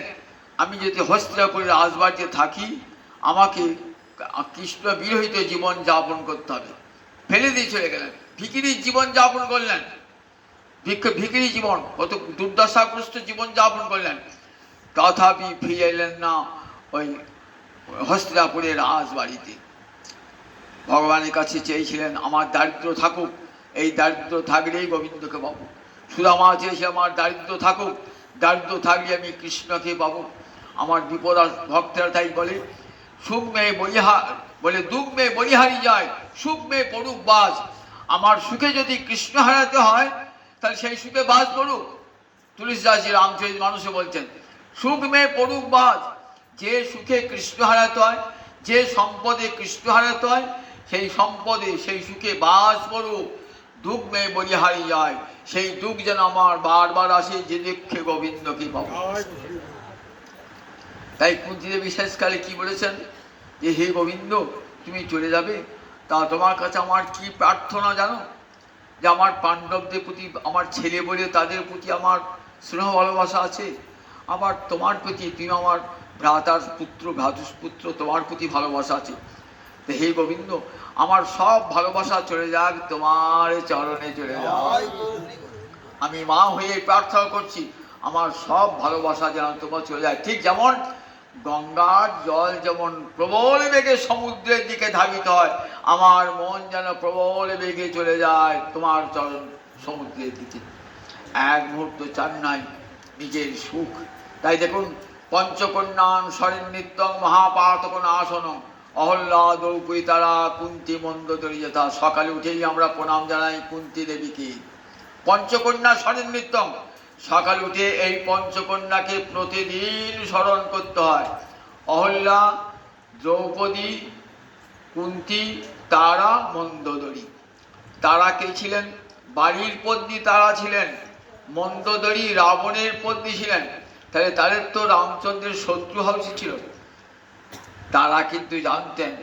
আমি যদি হস্তিনাপুরের রাজবাড়িতে থাকি, আমাকে কৃষ্ণ বিরহিত জীবন যাপন করতে হবে, ফেলে দিয়ে চলে গেলেন, ভিখিরির জীবন যাপন করলেন, ভিখিরি জীবন, কত দুর্দশাগ্রস্ত জীবন যাপন করলেন, তথাপি ফিরে এলেন না ওই হস্তিনাপুরের রাজবাড়িতে। ভগবানের কাছে চেয়েছিলেন আমার দারিদ্র থাকুক, এই দারিদ্র থাকলেই গোবিন্দকে পাবো। সুদামা চেয়েছে আমার দারিদ্র থাকুক, দারিদ্র থাকলে আমি কৃষ্ণকে পাবো। আমার বিপদ ভক্তরা তাই বলে, সুখ মেয়ে বলিহার বলে, দুঃখ মেয়ে বলিহারি যায়, সুখ মেয়ে পড়ুক বাজ। আমার সুখে যদি কৃষ্ণ হারাতে হয়, তাহলে সেই সুখে বাজ পড়ুক। তুলসীদাসজি রামচরিত মানুষে বলছেন, সুখ মেয়ে পড়ুক বাজ। যে সুখে কৃষ্ণ হারাতে হয়, যে সম্পদে কৃষ্ণ হারাতে হয়, সেই সম্পদে সেই সুখে বাস পড়ুক। দুঃখ মেয়ে বলিহারি যায়, সেই দুঃখ যেন আমার বারবার আসে, যে দুঃখে গোবিন্দকে পাবো। তাই কুন্তীদেবী শেষকালে কি বলেছেন, যে হে গোবিন্দ, তুমি চলে যাবে, তা তোমার কাছে আমার কি প্রার্থনা জানো? যে আমার পাণ্ডবদের প্রতি, আমার ছেলে বলে তাদের প্রতি আমার স্নেহ ভালোবাসা আছে, আবার তোমার প্রতি, তুমি আমার ভ্রাতার পুত্র, ভ্রাতুষ্পুত্র, তোমার প্রতি ভালোবাসা আছে। তো হে গোবিন্দ, আমার সব ভালোবাসা চলে যাক তোমার চরণে চলে যাক। আমি মা হয়ে প্রার্থনা করছি আমার সব ভালোবাসা যেন তোমার চলে যায়। ঠিক যেমন গঙ্গার জল যেমন প্রবল বেগে সমুদ্রের দিকে ধাবিত হয়, আমার মন যেন প্রবল বেগে চলে যায় তোমার চরণ সমুদ্রের দিকে। এক মুহূর্ত চান নাই নিজের সুখ। তাই দেখুন, পঞ্চকন্যান স্বরেণ নিত্যং মহাপাতকন আসন অহল্লা দ্রৌপদী তারা কুন্তি মন্দোদরী যথা। সকালে উঠেই আমরা প্রণাম জানাই কুন্তি দেবীকে। পঞ্চকন্যা স্মরণ নিত্যম, সকালে উঠে এই পঞ্চকন্যাকে প্রতিদিন স্মরণ করতে হয়। অহল্যা, দ্রৌপদী, কুন্তি, তারা, মন্দোদরী। তারা কে ছিলেন? বাড়ির পত্নী তারা ছিলেন। মন্দোদরী রাবণের পত্নী ছিলেন। তাহলে তাদের তো রামচন্দ্রের শত্রু হওয়া উচিত ছিল। তারা কিন্তু জানতেন,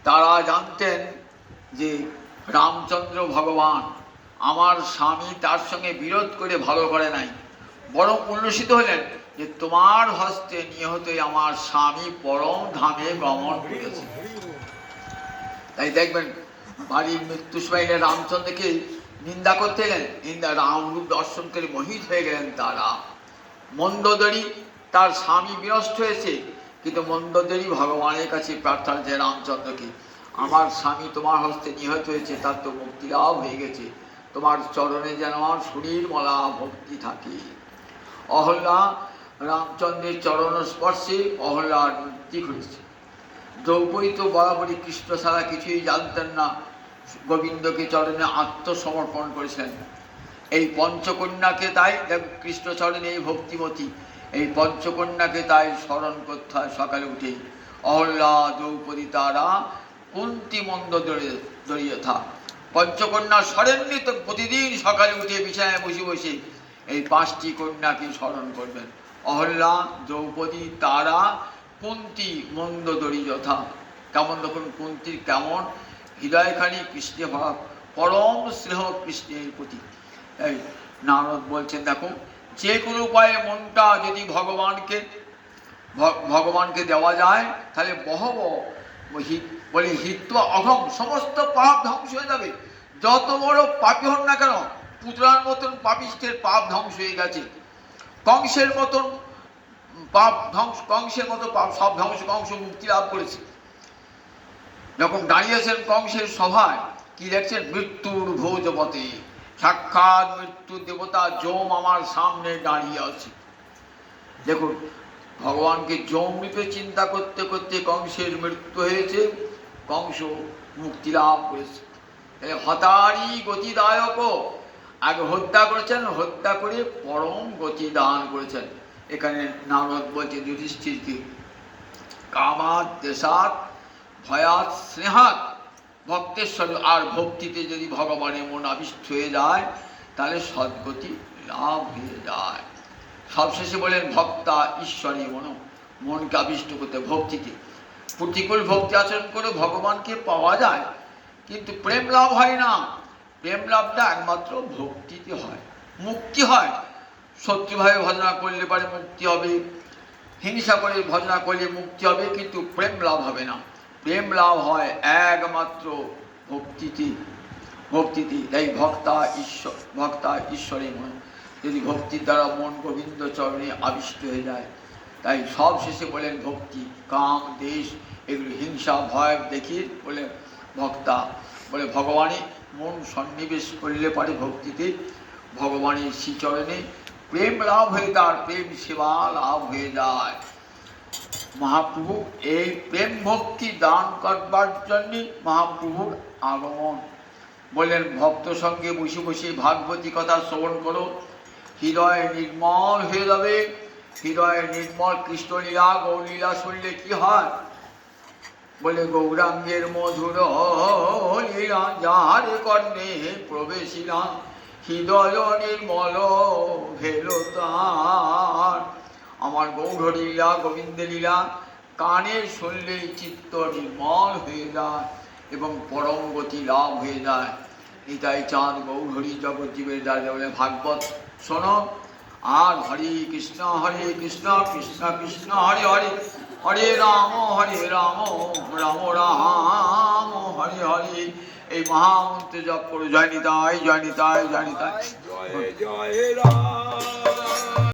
তারা জানতেন যে রামচন্দ্র ভগবান, আমার স্বামী তার সঙ্গে বিরোধ করে ভালো করে নাই, বরং উল্লসিত হলেন যে তোমার হস্তে নিহত আমার স্বামী পরম ধামে গমন করেছে। তাই দেখবেন বাড়ির মৃত্যু সময় রামচন্দ্রকে নিন্দা করতে এলেন, রামরূপ দর্শন করে মোহিত হয়ে গেলেন তারা। মন্দোদরী, তার স্বামী বিনষ্ট হয়েছে, কিন্তু মন্দোদরী ভগবানের কাছে প্রার্থনা যে রামচন্দ্রকে, আমার স্বামী তোমার হস্তে নিহত হয়েছে, তার তো মুক্তি লাভ হয়ে গেছে, তোমার চরণে যেন আমার সুনির্মলা ভক্তি থাকে। অহল্যা রামচন্দ্রের চরণ স্পর্শে অহল্যার মুক্তি ঘটেছে। দ্রৌপদী তো বরাবরই কৃষ্ণ ছাড়া কিছুই জানতেন না, গোবিন্দকে চরণে আত্মসমর্পণ করেছেন। এই পঞ্চকন্যাকে তাই কৃষ্ণ চরণে এই ভক্তিমতী, এই পঞ্চকন্যাকে তাই স্মরণ করতে হয় সকালে উঠেই। অহল্যা, দ্রৌপদী, তারা, কুন্তি, মন্দোদরী যথা। পঞ্চকন্যা স্মরণিত প্রতিদিন সকালে উঠে বিছানায় বসে বসে এই পাঁচটি কন্যাকে স্মরণ করবেন। অহল্যা, দ্রৌপদী, তারা, কুন্তি, মন্দোদরী যথা। কেমন দেখুন কুন্তির কেমন হৃদয়খানি কৃষ্ণে ভাব, পরম স্নেহ কৃষ্ণের প্রতি। এই নারদ বলছেন, দেখো যে কোনো উপায়ে মনটা যদি ভগবানকে দেওয়া যায়, তাহলে বলে হিত্ব অঘম, সমস্ত পাপ ধ্বংস হয়ে যাবে। যত বড় পাপী হন না কেন, পুতলার মতন পাপিষ্টের পাপ ধ্বংস হয়ে গেছে। কংসের মতন পাপ ধ্বংস, কংসের মতো পাপ সব ধ্বংস, কংস মুক্তি লাভ করেছে। যখন দাঁড়িয়েছেন কংসের সভায়, কি দেখছেন? মৃত্যুর ভোজপথে সাক্ষাৎ মৃত্যু দেবতা যম আমার সামনে দাঁড়িয়ে আছে। দেখুন ভগবানকে যম রূপে চিন্তা করতে করতে কংসের মৃত্যু হয়েছে, কংস মুক্তি লাভ করেছে। হতারি গতিদায়ক, আগে হত্যা করেছেন, হত্যা করে পরম গতি দান করেছেন। এখানে নারদ বলছে যুধিষ্ঠিরকে, কামাত দেশাত ভয়াত স্নেহাত ভক্তেশ্বর। আর ভক্তিতে যদি ভগবানের মন আবিষ্ট হয়ে যায়, তাহলে সদ্গতি লাভ হয়ে যায়। সবশেষে বলেন ভক্তা ঈশ্বরী মন, মনকে আবিষ্ট করতে ভক্তিতে। প্রতিকূল ভক্তি আচরণ করে ভগবানকে পাওয়া যায়, কিন্তু প্রেম লাভ হয় না। প্রেম লাভটা একমাত্র ভক্তিতে হয়, মুক্তি হয়। শত্রুভাবে ভজনা করলে পারে মুক্তি হবে, হিংসা করে ভজনা করলে মুক্তি হবে, কিন্তু প্রেম লাভ হবে না। প্রেম লাভ হয় একমাত্র ভক্তিতে, ভক্তিতে। তাই ভক্তা ঈশ্বরী মন, যদি ভক্তির দ্বারা মন গোবিন্দ চরণে আবিষ্ট হয়ে যায়। তাই সব শেষে বলেন ভক্তি, কাম দেশ এগুলো হিংসা ভয় দেখিয়ে বলে ভক্তা, বলে ভগবানে মন সন্নিবেশ করলে পারে ভক্তিতে, ভগবানের শ্রীচরণে প্রেম লাভ হয়ে তার প্রেম সেবা লাভ হয়ে যায়। মহাপ্রভু এই প্রেম ভক্তি দান করবার জন্যে মহাপ্রভুর আগমন। বললেন ভক্ত সঙ্গে বসে বসে ভাগবতী কথা শ্রবণ করো, হৃদয় নির্মল হয়ে যাবে। হৃদয় নির্মল কৃষ্ণলীলা গৌরলীলা শুনলে কি হয়? বলে গৌরাঙ্গের মধুর লীলা যার কর্ণে প্রবেশিলা, হৃদয় নির্মল ভেল তার। আমার গৌর লীলা গোবিন্দ লীলা কানে শুনলেই চিত্ত নির্মল হয়ে যায় এবং পরম গতি লাভ হয়ে যায়। নিতাই চাঁদ গৌরহরি জগজ্জীবের দ্বারা বলে ভাগবত শোনো। আর হরে কৃষ্ণ কৃষ্ণ কৃষ্ণ হরে হরে, হরে রাম রাম রাম হরে হরে। এই মহামন্ত্র জপ করো। জয় নিতাই জয় নিতাই জয় নিতাই। জয় জয় রাম